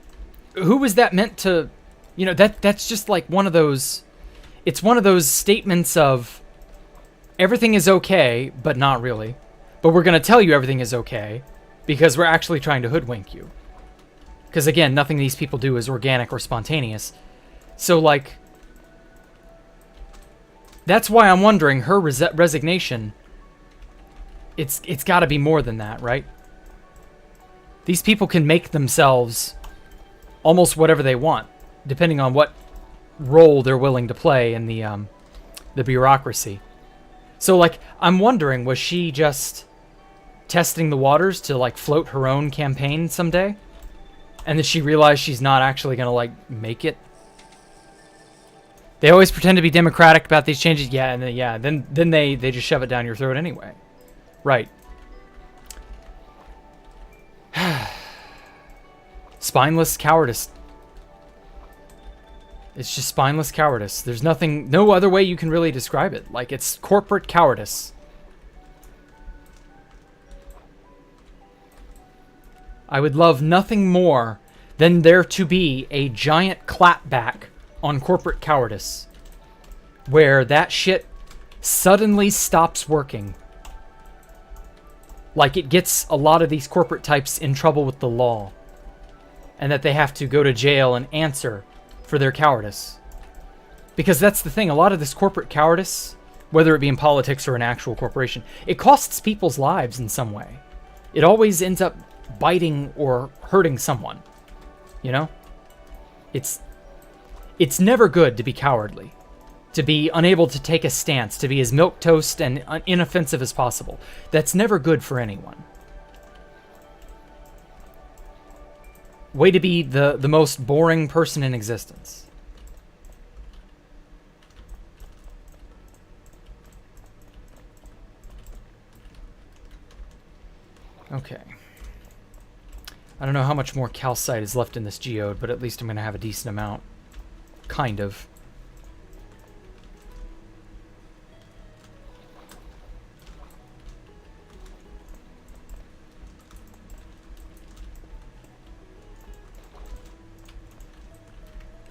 Speaker 1: who was that meant to... You know, that's just like one of those... It's one of those statements of everything is okay, but not really. But we're going to tell you everything is okay because we're actually trying to hoodwink you. Because, again, nothing these people do is organic or spontaneous. So, like... That's why I'm wondering, her resignation... It's got to be more than that, right? These people can make themselves almost whatever they want, depending on what role they're willing to play in the bureaucracy. So, like, I'm wondering, was she just testing the waters to, like, float her own campaign someday? And then she realized she's not actually going to, like, make it. They always pretend to be democratic about these changes. Yeah, and then they just shove it down your throat anyway. Right. Spineless cowardice. It's just spineless cowardice. There's no other way you can really describe it. Like, it's corporate cowardice. I would love nothing more than there to be a giant clapback on corporate cowardice, where that shit suddenly stops working. Like, it gets a lot of these corporate types in trouble with the law, and that they have to go to jail and answer for their cowardice. Because that's the thing, a lot of this corporate cowardice, whether it be in politics or an actual corporation, it costs people's lives in some way. It always ends up biting or hurting someone. You know? It's never good to be cowardly, to be unable to take a stance, to be as milquetoast and inoffensive as possible. That's never good for anyone. Way to be the most boring person in existence. Okay. I don't know how much more calcite is left in this geode, but at least I'm going to have a decent amount. Kind of.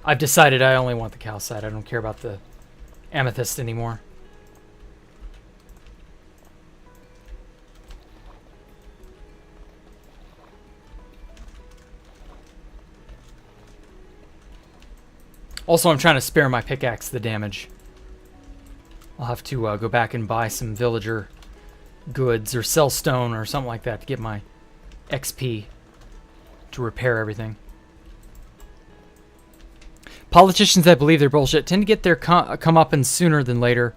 Speaker 1: I've decided I only want the calcite. I don't care about the amethyst anymore. Also, I'm trying to spare my pickaxe the damage. I'll have to go back and buy some villager goods or sell stone or something like that to get my XP to repair everything. Politicians that believe they're bullshit tend to get their comeuppance sooner than later.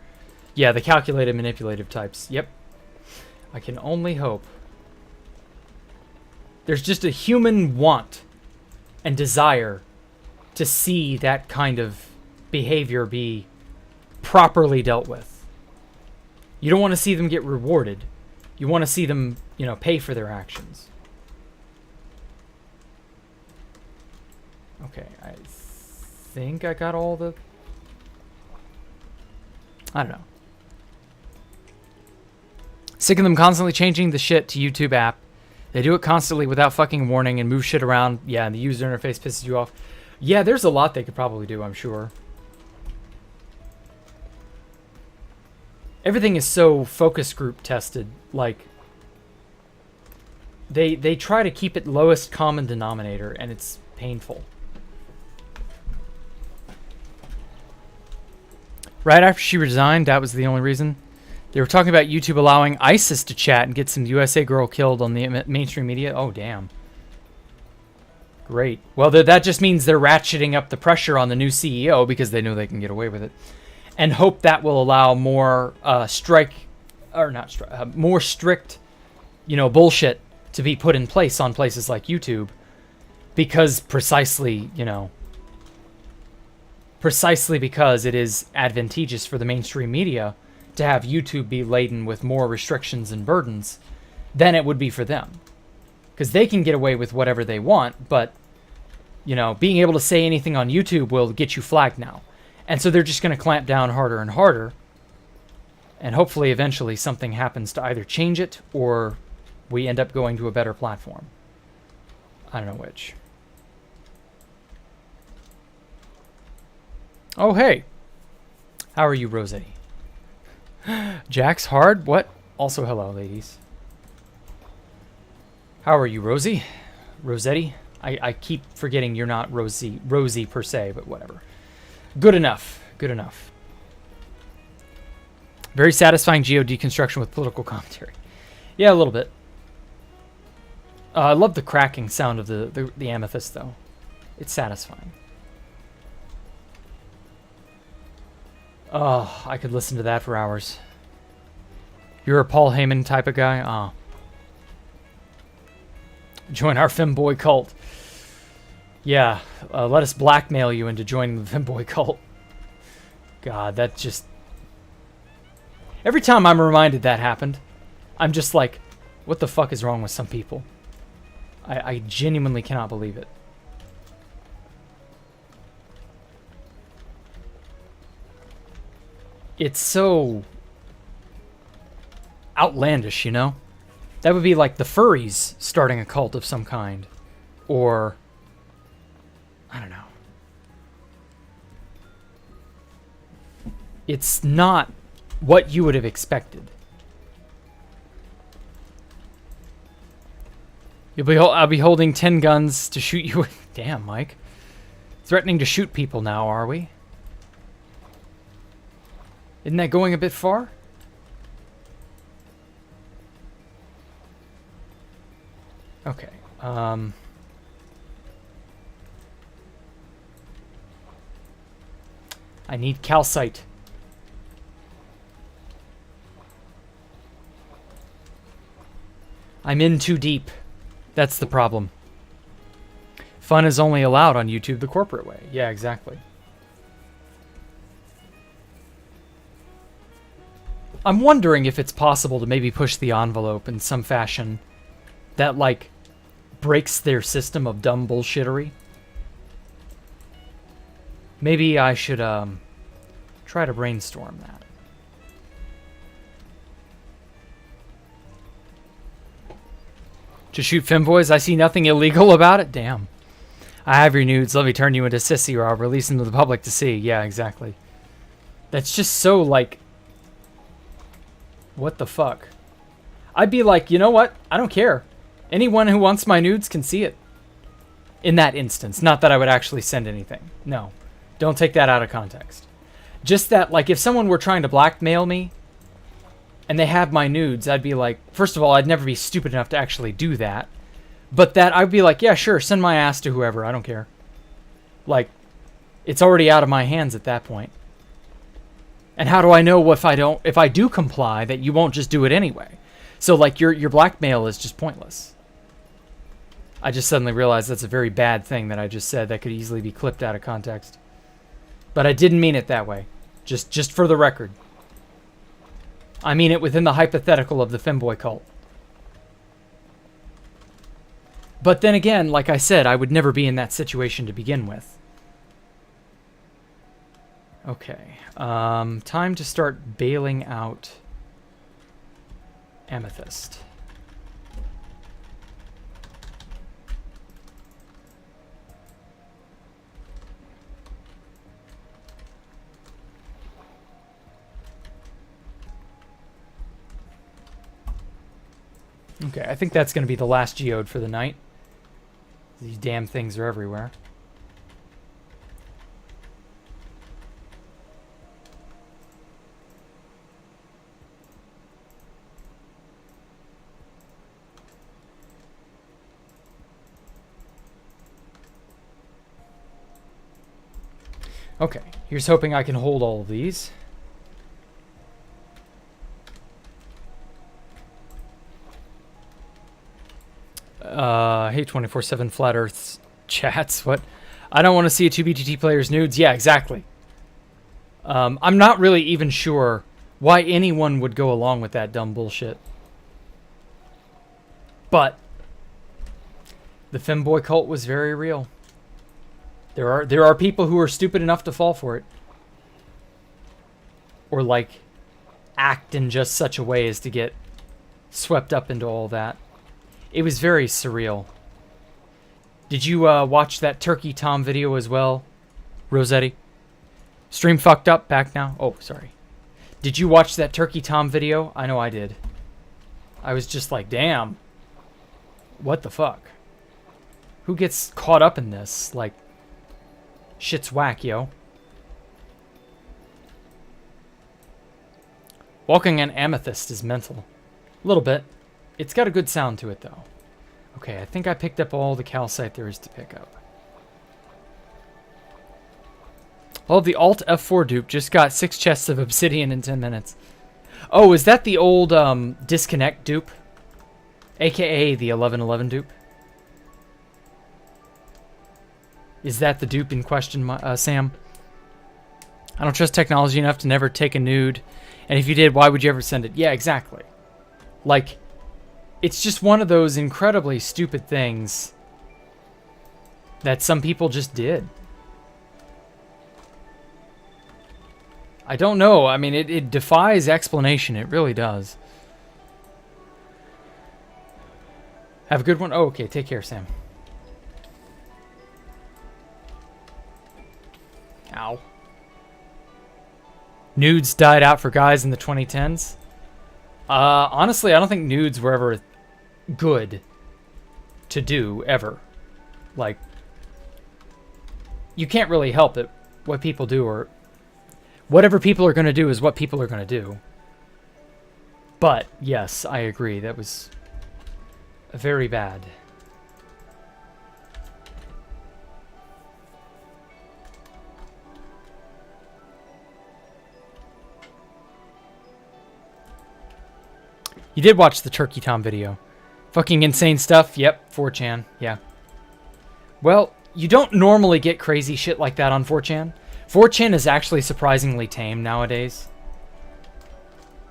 Speaker 1: Yeah, the calculated, manipulative types. Yep. I can only hope. There's just a human want and desire to see that kind of behavior be properly dealt with. You don't want to see them get rewarded. You want to see them, you know, pay for their actions. Okay, I think I got all the... I don't know. Sick of them constantly changing the shit to YouTube app. They do it constantly without fucking warning and move shit around. Yeah, and the user interface pisses you off. Yeah, there's a lot they could probably do, I'm sure. Everything is so focus group tested. Like, they try to keep it lowest common denominator, and it's painful. Right after she resigned, that was the only reason. They were talking about YouTube allowing ISIS to chat and get some USA girl killed on the mainstream media. Oh, damn. Great. Well, that just means they're ratcheting up the pressure on the new CEO because they know they can get away with it, and hope that will allow more more strict, you know, bullshit to be put in place on places like YouTube, because precisely because it is advantageous for the mainstream media to have YouTube be laden with more restrictions and burdens than it would be for them, because they can get away with whatever they want, but you know, being able to say anything on YouTube will get you flagged now. And so they're just going to clamp down harder and harder. And hopefully eventually something happens to either change it or we end up going to a better platform. I don't know which. Oh, hey. How are you, Rosie? Jack's hard? What? Also, hello, ladies. How are you, Rosie? Rosetti? I keep forgetting you're not Rosie per se, but whatever. Good enough. Good enough. Very satisfying geo deconstruction with political commentary. Yeah, a little bit. I love the cracking sound of the amethyst, though. It's satisfying. Oh, I could listen to that for hours. You're a Paul Heyman type of guy? Oh. Join our femboy cult. Yeah, let us blackmail you into joining the femboy cult. God, that just... Every time I'm reminded that happened, I'm just like, what the fuck is wrong with some people? I genuinely cannot believe it. It's so outlandish, you know? That would be like the furries starting a cult of some kind. Or, I don't know. It's not what you would have expected. I'll be holding 10 guns to shoot you. Damn, Mike. Threatening to shoot people now, are we? Isn't that going a bit far? Okay. I need calcite. I'm in too deep. That's the problem. Fun is only allowed on YouTube the corporate way. Yeah, exactly. I'm wondering if it's possible to maybe push the envelope in some fashion that, like, breaks their system of dumb bullshittery. Maybe I should, try to brainstorm that. To shoot femboys? I see nothing illegal about it? Damn. I have your nudes. Let me turn you into sissy or I'll release them to the public to see. Yeah, exactly. That's just so, like... What the fuck? I'd be like, you know what? I don't care. Anyone who wants my nudes can see it. In that instance. Not that I would actually send anything. No. Don't take that out of context. Just that, like, if someone were trying to blackmail me and they have my nudes, I'd be like, first of all, I'd never be stupid enough to actually do that. But that I'd be like, yeah, sure, send my ass to whoever. I don't care. Like, it's already out of my hands at that point. And how do I know if I do comply that you won't just do it anyway? So, like, your blackmail is just pointless. I just suddenly realized that's a very bad thing that I just said that could easily be clipped out of context. But I didn't mean it that way. Just for the record. I mean it within the hypothetical of the femboy cult. But then again, like I said, I would never be in that situation to begin with. Okay. Time to start bailing out amethyst. Okay, I think that's going to be the last geode for the night. These damn things are everywhere. Okay, here's hoping I can hold all of these. I hate 24/7 Flat Earth chats. What? I don't want to see a 2BTT player's nudes. Yeah, exactly. I'm not really even sure why anyone would go along with that dumb bullshit. But the femboy cult was very real. There are people who are stupid enough to fall for it. Or, like, act in just such a way as to get swept up into all that. It was very surreal. Did you watch that Turkey Tom video as well, Rossetti? Stream fucked up, back now? Oh, sorry. Did you watch that Turkey Tom video? I know I did. I was just like, damn. What the fuck? Who gets caught up in this? Like, shit's whack, yo. Walking an amethyst is mental. A little bit. It's got a good sound to it, though. Okay, I think I picked up all the calcite there is to pick up. Oh, the Alt F4 dupe just got 6 chests of obsidian in 10 minutes. Oh, is that the old disconnect dupe? AKA the 1111 dupe? Is that the dupe in question, Sam? I don't trust technology enough to never take a nude. And if you did, why would you ever send it? Yeah, exactly. Like, it's just one of those incredibly stupid things that some people just did. I don't know. I mean, it defies explanation. It really does. Have a good one. Oh, okay. Take care, Sam. Ow. Nudes died out for guys in the 2010s. Honestly, I don't think nudes were ever good to do, ever. Like, you can't really help it. What people do, or whatever people are going to do is what people are going to do. But, yes, I agree. That was very bad. You did watch the Turkey Tom video. Fucking insane stuff. Yep, 4chan. Yeah. Well, you don't normally get crazy shit like that on 4chan. 4chan is actually surprisingly tame nowadays.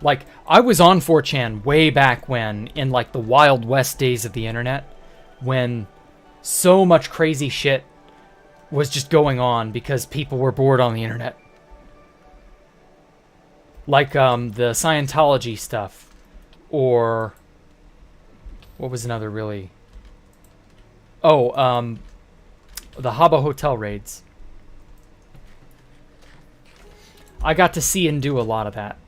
Speaker 1: Like, I was on 4chan way back when, in like the Wild West days of the internet, when so much crazy shit was just going on because people were bored on the internet. Like the Scientology stuff. Or what was another really? Oh, the Habbo Hotel raids. I got to see and do a lot of that.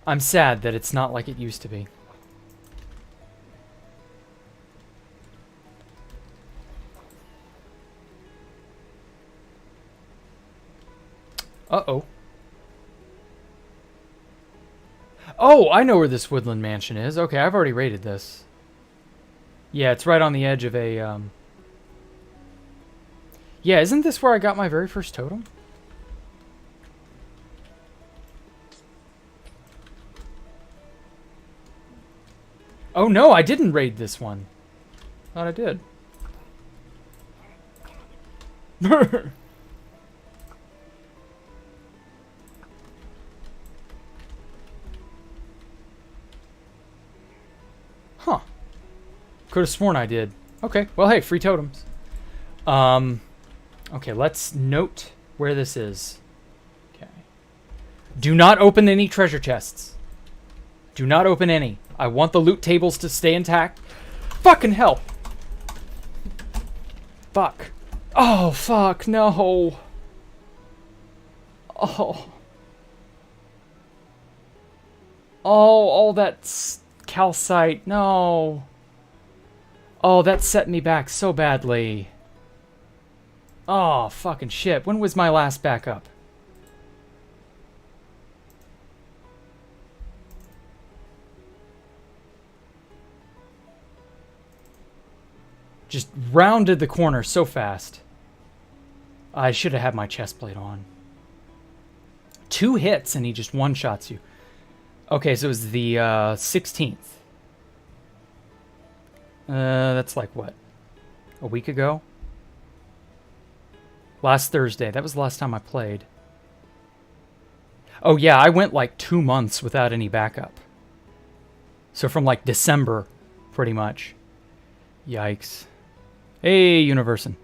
Speaker 1: I'm sad that it's not like it used to be. Uh-oh. Oh, I know where this woodland mansion is. Okay, I've already raided this. Yeah, it's right on the edge of a, Yeah, isn't this where I got my very first totem? Oh, no, I didn't raid this one. Thought I did. Huh. Could have sworn I did. Okay, well, hey, free totems. Okay, let's note where this is. Okay. Do not open any treasure chests. Do not open any. I want the loot tables to stay intact. Fucking hell. Fuck. Oh, fuck, no. Oh. Oh, all that calcite, no. Oh, that set me back so badly. Oh, fucking shit. When was my last backup? Just rounded the corner so fast. I should have had my chest plate on. 2 hits and he just one-shots you. Okay, so it was the 16th. That's like what? A week ago? Last Thursday. That was the last time I played. Oh yeah, I went like 2 months without any backup. So from like December, pretty much. Yikes. Hey, Universin.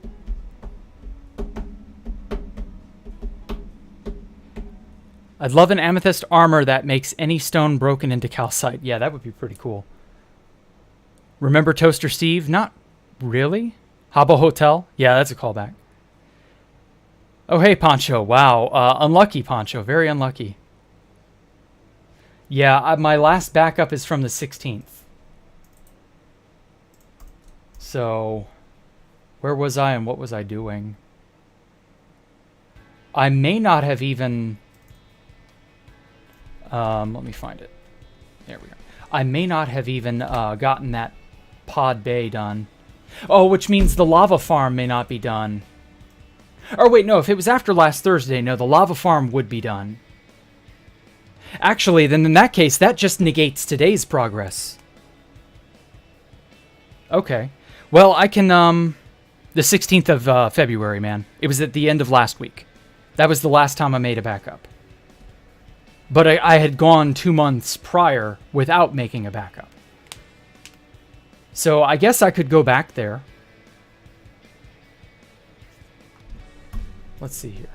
Speaker 1: I'd love an amethyst armor that makes any stone broken into calcite. Yeah, that would be pretty cool. Remember Toaster Steve? Not really. Habbo Hotel? Yeah, that's a callback. Oh, hey, Poncho. Wow. Unlucky, Poncho. Very unlucky. Yeah, my last backup is from the 16th. So, where was I and what was I doing? I may not have even... let me find it. There we go. I may not have even gotten that pod bay done. Oh, which means the lava farm may not be done. Or wait, no, if it was after last Thursday, no, the lava farm would be done. Actually, then in that case, that just negates today's progress. Okay. Well, I can, the 16th of February, man. It was at the end of last week. That was the last time I made a backup. But I had gone 2 months prior without making a backup. So I guess I could go back there. Let's see here.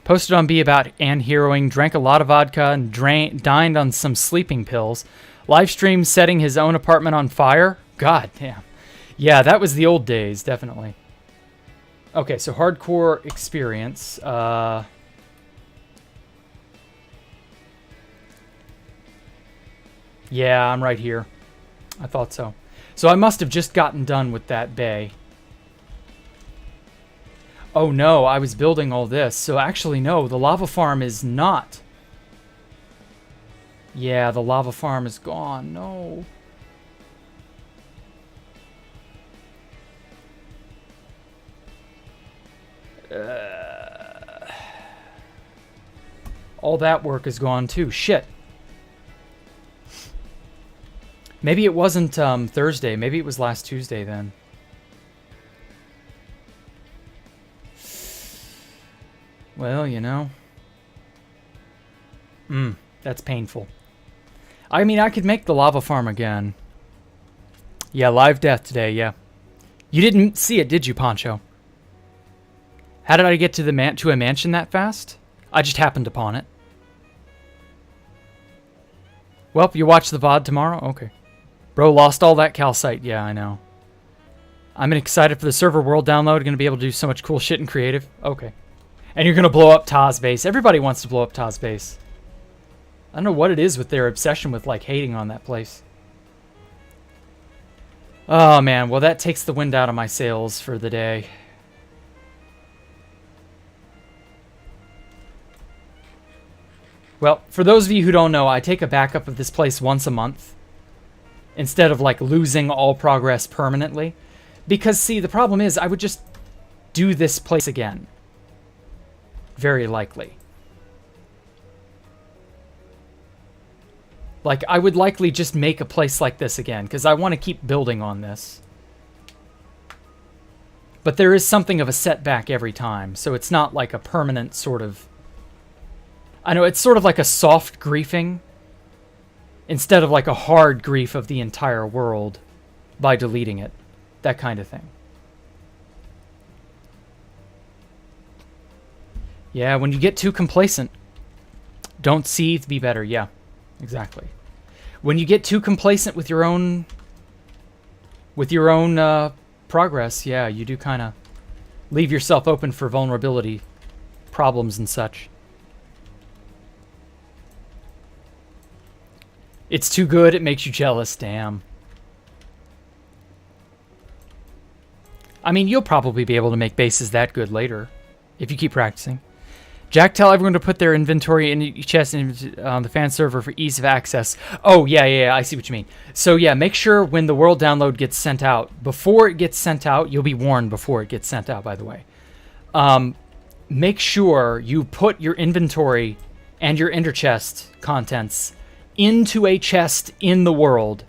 Speaker 1: Posted on B about Anne heroing, drank a lot of vodka, and dined on some sleeping pills. Livestream setting his own apartment on fire. God damn. Yeah, that was the old days, definitely. Okay, so hardcore experience. Yeah, I'm right here. I thought so. So I must have just gotten done with that bay. Oh no, I was building all this. So actually, no, the lava farm is not. Yeah, the lava farm is gone. No. All that work is gone too. Shit. Maybe it wasn't Thursday. Maybe it was last Tuesday then. Well, you know. That's painful. I mean, I could make the lava farm again. Yeah, live death today, yeah. You didn't see it, did you, Poncho? How did I get to the a mansion that fast? I just happened upon it. Well, you watch the VOD tomorrow? Okay. Bro, lost all that calcite. Yeah, I know. I'm excited for the server world download. Going to be able to do so much cool shit in creative. Okay. And you're going to blow up Taz base. Everybody wants to blow up Taz base. I don't know what it is with their obsession with, like, hating on that place. Oh, man. Well, that takes the wind out of my sails for the day. Well, for those of you who don't know, I take a backup of this place once a month. Instead of, like, losing all progress permanently. Because, see, the problem is I would just do this place again. Very likely. Like, I would likely just make a place like this again, because I want to keep building on this. But there is something of a setback every time, so it's not like a permanent sort of... I know, it's sort of like a soft griefing, instead of like a hard grief of the entire world by deleting it. That kind of thing. Yeah, when you get too complacent, don't seethe, be better. Yeah, exactly. When you get too complacent with your own progress, yeah, you do kind of leave yourself open for vulnerability, problems and such. It's too good, it makes you jealous, damn. I mean, you'll probably be able to make bases that good later, if you keep practicing. Jack, tell everyone to put their inventory in each chest on the fan server for ease of access. Oh, yeah, I see what you mean. So, yeah, make sure when the world download gets sent out, before it gets sent out, you'll be warned before it gets sent out, by the way. Make sure you put your inventory and your ender chest contents into a chest in the world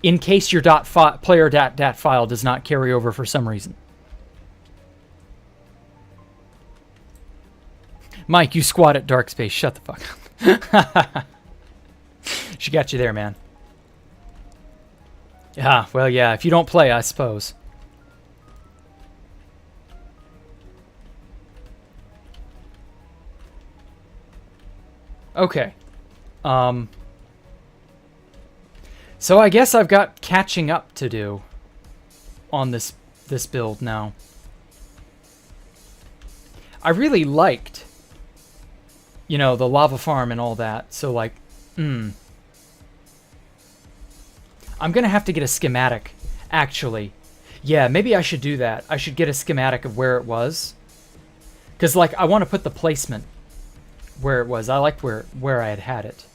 Speaker 1: in case your player.dat file does not carry over for some reason. Mike, you squat at Dark Space. Shut the fuck up. She got you there, man. Yeah, well, yeah, if you don't play, I suppose. Okay. So I guess I've got catching up to do on this build now. I really liked, you know, the lava farm and all that. So like, I'm gonna have to get a schematic, actually. Yeah, maybe I should do that. I should get a schematic of where it was. Because like, I want to put the placement where it was. I like where I had it.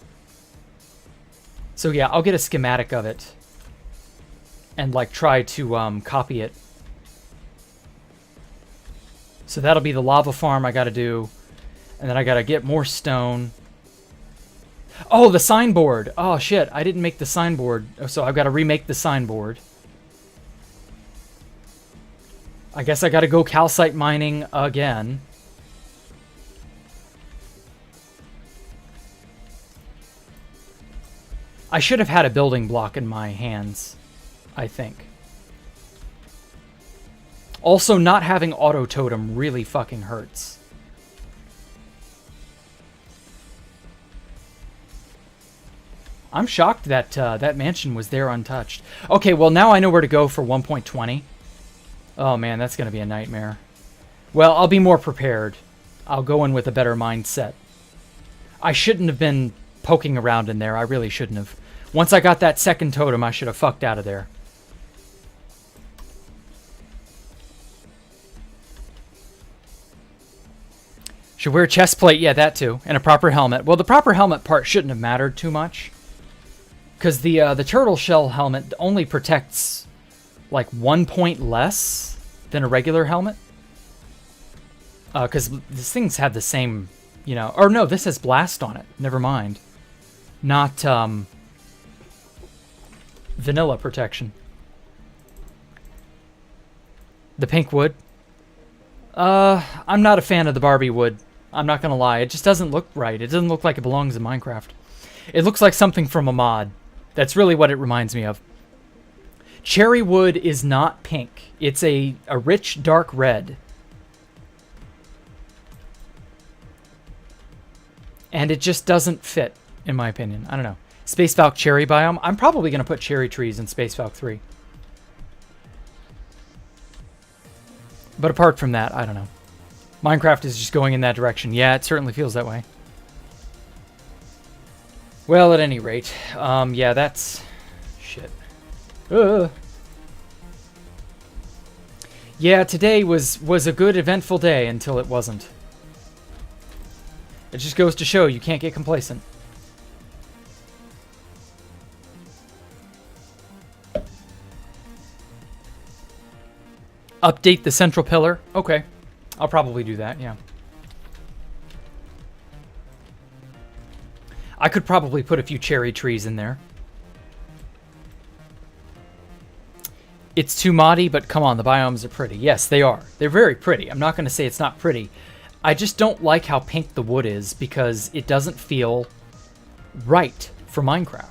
Speaker 1: So yeah, I'll get a schematic of it and like try to copy it. So that'll be the lava farm I gotta do. And then I gotta get more stone. Oh, the signboard. Oh shit, I didn't make the signboard. So I've gotta remake the signboard. I guess I gotta go calcite mining again. I should have had a building block in my hands, I think. Also, not having auto totem really fucking hurts. I'm shocked that that mansion was there untouched. Okay, well now I know where to go for 1.20. Oh man, that's gonna be a nightmare. Well, I'll be more prepared. I'll go in with a better mindset. I shouldn't have been poking around in there. I really shouldn't have. Once I got that second totem, I should have fucked out of there. Should wear a chest plate. Yeah, that too. And a proper helmet. Well, the proper helmet part shouldn't have mattered too much. Because the turtle shell helmet only protects like 1 point less than a regular helmet. Because these things have the same, you know... Or no, this has blast on it. Never mind. Not vanilla protection. The pink wood. I'm not a fan of the Barbie wood. I'm not going to lie. It just doesn't look right. It doesn't look like it belongs in Minecraft. It looks like something from a mod. That's really what it reminds me of. Cherry wood is not pink. It's a rich dark red. And it just doesn't fit, in my opinion. I don't know. Space Valk cherry biome. I'm probably going to put cherry trees in Space Valk 3. But apart from that, I don't know. Minecraft is just going in that direction. Yeah, it certainly feels that way. Well, at any rate, yeah, that's... shit. Yeah, today was a good, eventful day until it wasn't. It just goes to show you can't get complacent. Update the central pillar. Okay. I'll probably do that, yeah. I could probably put a few cherry trees in there. It's too moddy, but come on, the biomes are pretty. Yes, they are. They're very pretty. I'm not going to say it's not pretty. I just don't like how pink the wood is because it doesn't feel right for Minecraft.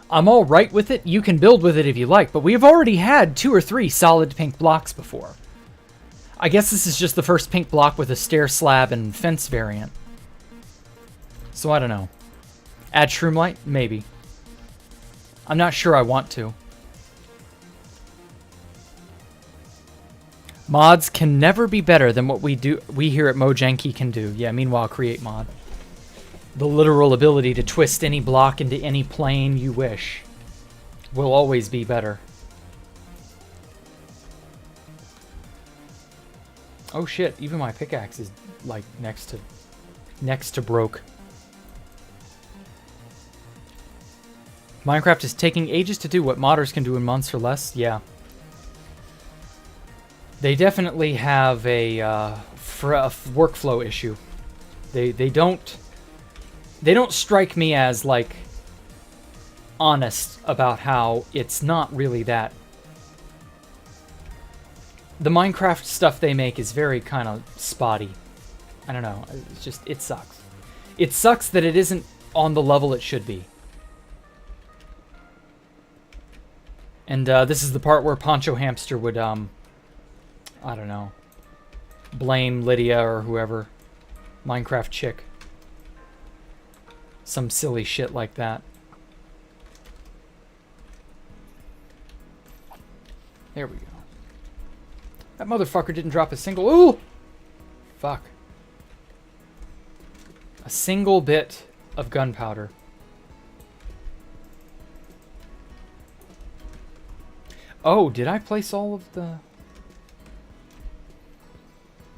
Speaker 1: I'm all right with it. You can build with it if you like, but we have already had 2 or 3 solid pink blocks before. I guess this is just the first pink block with a stair slab and fence variant. So I don't know. Add shroomlight? Maybe. I'm not sure I want to. Mods can never be better than what we here at Mojangki can do. Yeah, meanwhile, create mod. The literal ability to twist any block into any plane you wish will always be better. Oh shit, even my pickaxe is like next to broke. Minecraft is taking ages to do what modders can do in months or less. Yeah. They definitely have a workflow issue. They don't strike me as like honest about how it's not really that. The Minecraft stuff they make is very kind of spotty. I don't know. It's just, it sucks. It sucks that it isn't on the level it should be. And this is the part where Poncho Hamster would, I don't know, blame Lydia or whoever. Minecraft chick. Some silly shit like that. There we go. That motherfucker didn't drop a single... Ooh! Fuck. A single bit of gunpowder. Oh, did I place all of the...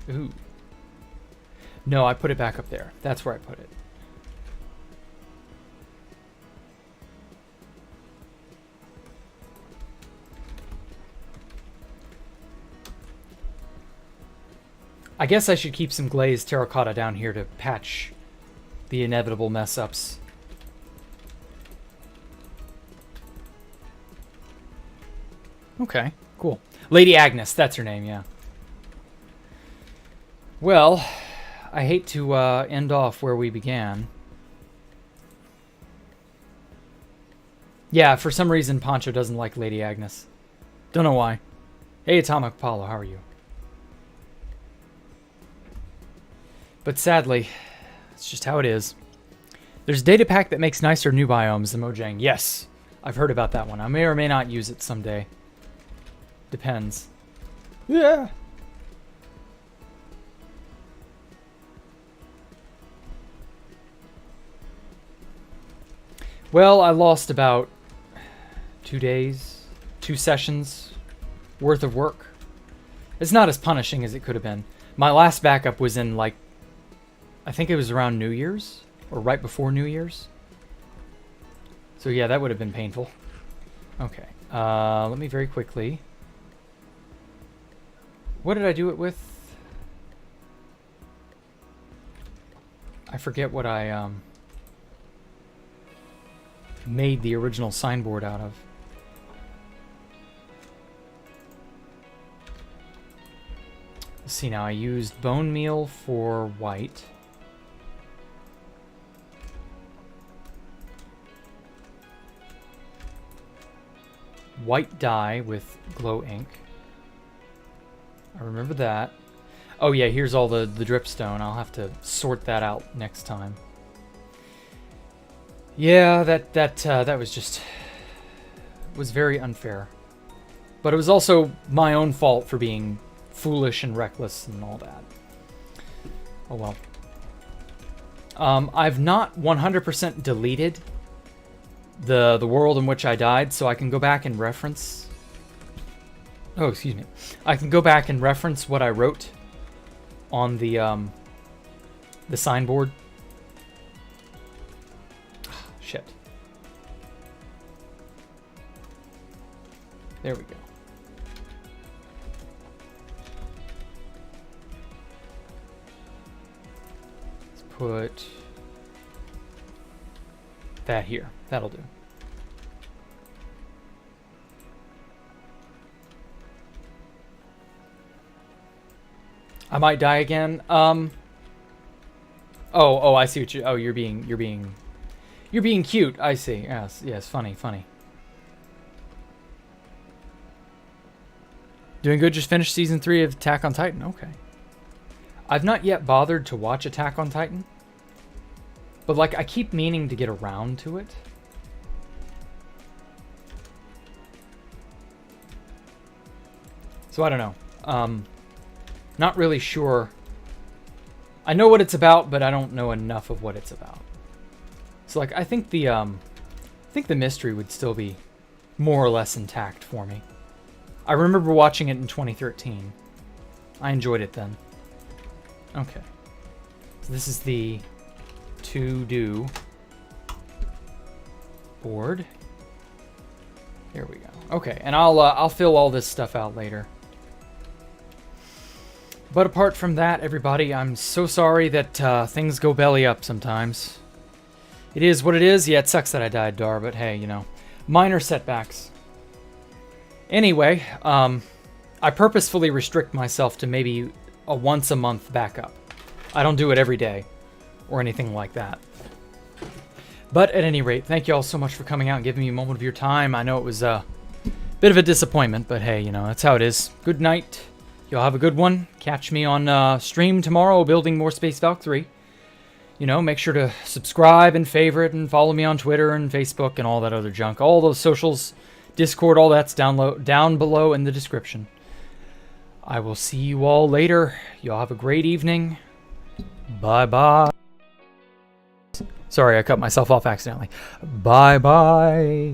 Speaker 1: Ooh. No, I put it back up there. That's where I put it. I guess I should keep some glazed terracotta down here to patch the inevitable mess-ups. Okay, cool. Lady Agnes, that's her name, yeah. Well, I hate to end off where we began. Yeah, for some reason Poncho doesn't like Lady Agnes. Don't know why. Hey, Atomic Apollo, how are you? But sadly, it's just how it is. There's a data pack that makes nicer new biomes than Mojang. Yes, I've heard about that one. I may or may not use it someday. Depends. Yeah. Well, I lost about 2 days, 2 sessions worth of work. It's not as punishing as it could have been. My last backup was in, like, I think it was around New Year's, or right before New Year's. So yeah, that would have been painful. Okay, let me very quickly... What did I do it with? I forget what I made the original signboard out of. Let's see now, I used bone meal for white. White dye with glow ink. I remember that. Oh yeah, here's all the dripstone. I'll have to sort that out next time. Yeah, that was very unfair. But it was also my own fault for being foolish and reckless and all that. Oh well. I've not 100% deleted the world in which I died, so I can go back and reference... Oh, excuse me. I can go back and reference what I wrote on the signboard. Shit. There we go. Let's put that here. That'll do. I might die again. Oh, I see what you... Oh, you're being cute. I see. Yes, funny. Doing good. Just finished season 3 of Attack on Titan. Okay. I've not yet bothered to watch Attack on Titan. But, like, I keep meaning to get around to it. So, I don't know. Not really sure. I know what it's about, but I don't know enough of what it's about. So, like, I think the mystery would still be more or less intact for me. I remember watching it in 2013. I enjoyed it then. Okay. So this is the to-do board. There we go. Okay, and I'll fill all this stuff out later. But apart from that, everybody, I'm so sorry that things go belly up sometimes. It is what it is. Yeah, it sucks that I died, Dar, but hey, you know, minor setbacks. Anyway, I purposefully restrict myself to maybe a once-a-month backup. I don't do it every day or anything like that. But at any rate, thank you all so much for coming out and giving me a moment of your time. I know it was a bit of a disappointment, but hey, you know, that's how it is. Good night. Y'all have a good one. Catch me on stream tomorrow, building more Space Valk 3. You know, make sure to subscribe and favorite and follow me on Twitter and Facebook and all that other junk. All those socials, Discord, all that's down below in the description. I will see you all later. Y'all have a great evening. Bye-bye. Sorry, I cut myself off accidentally. Bye-bye.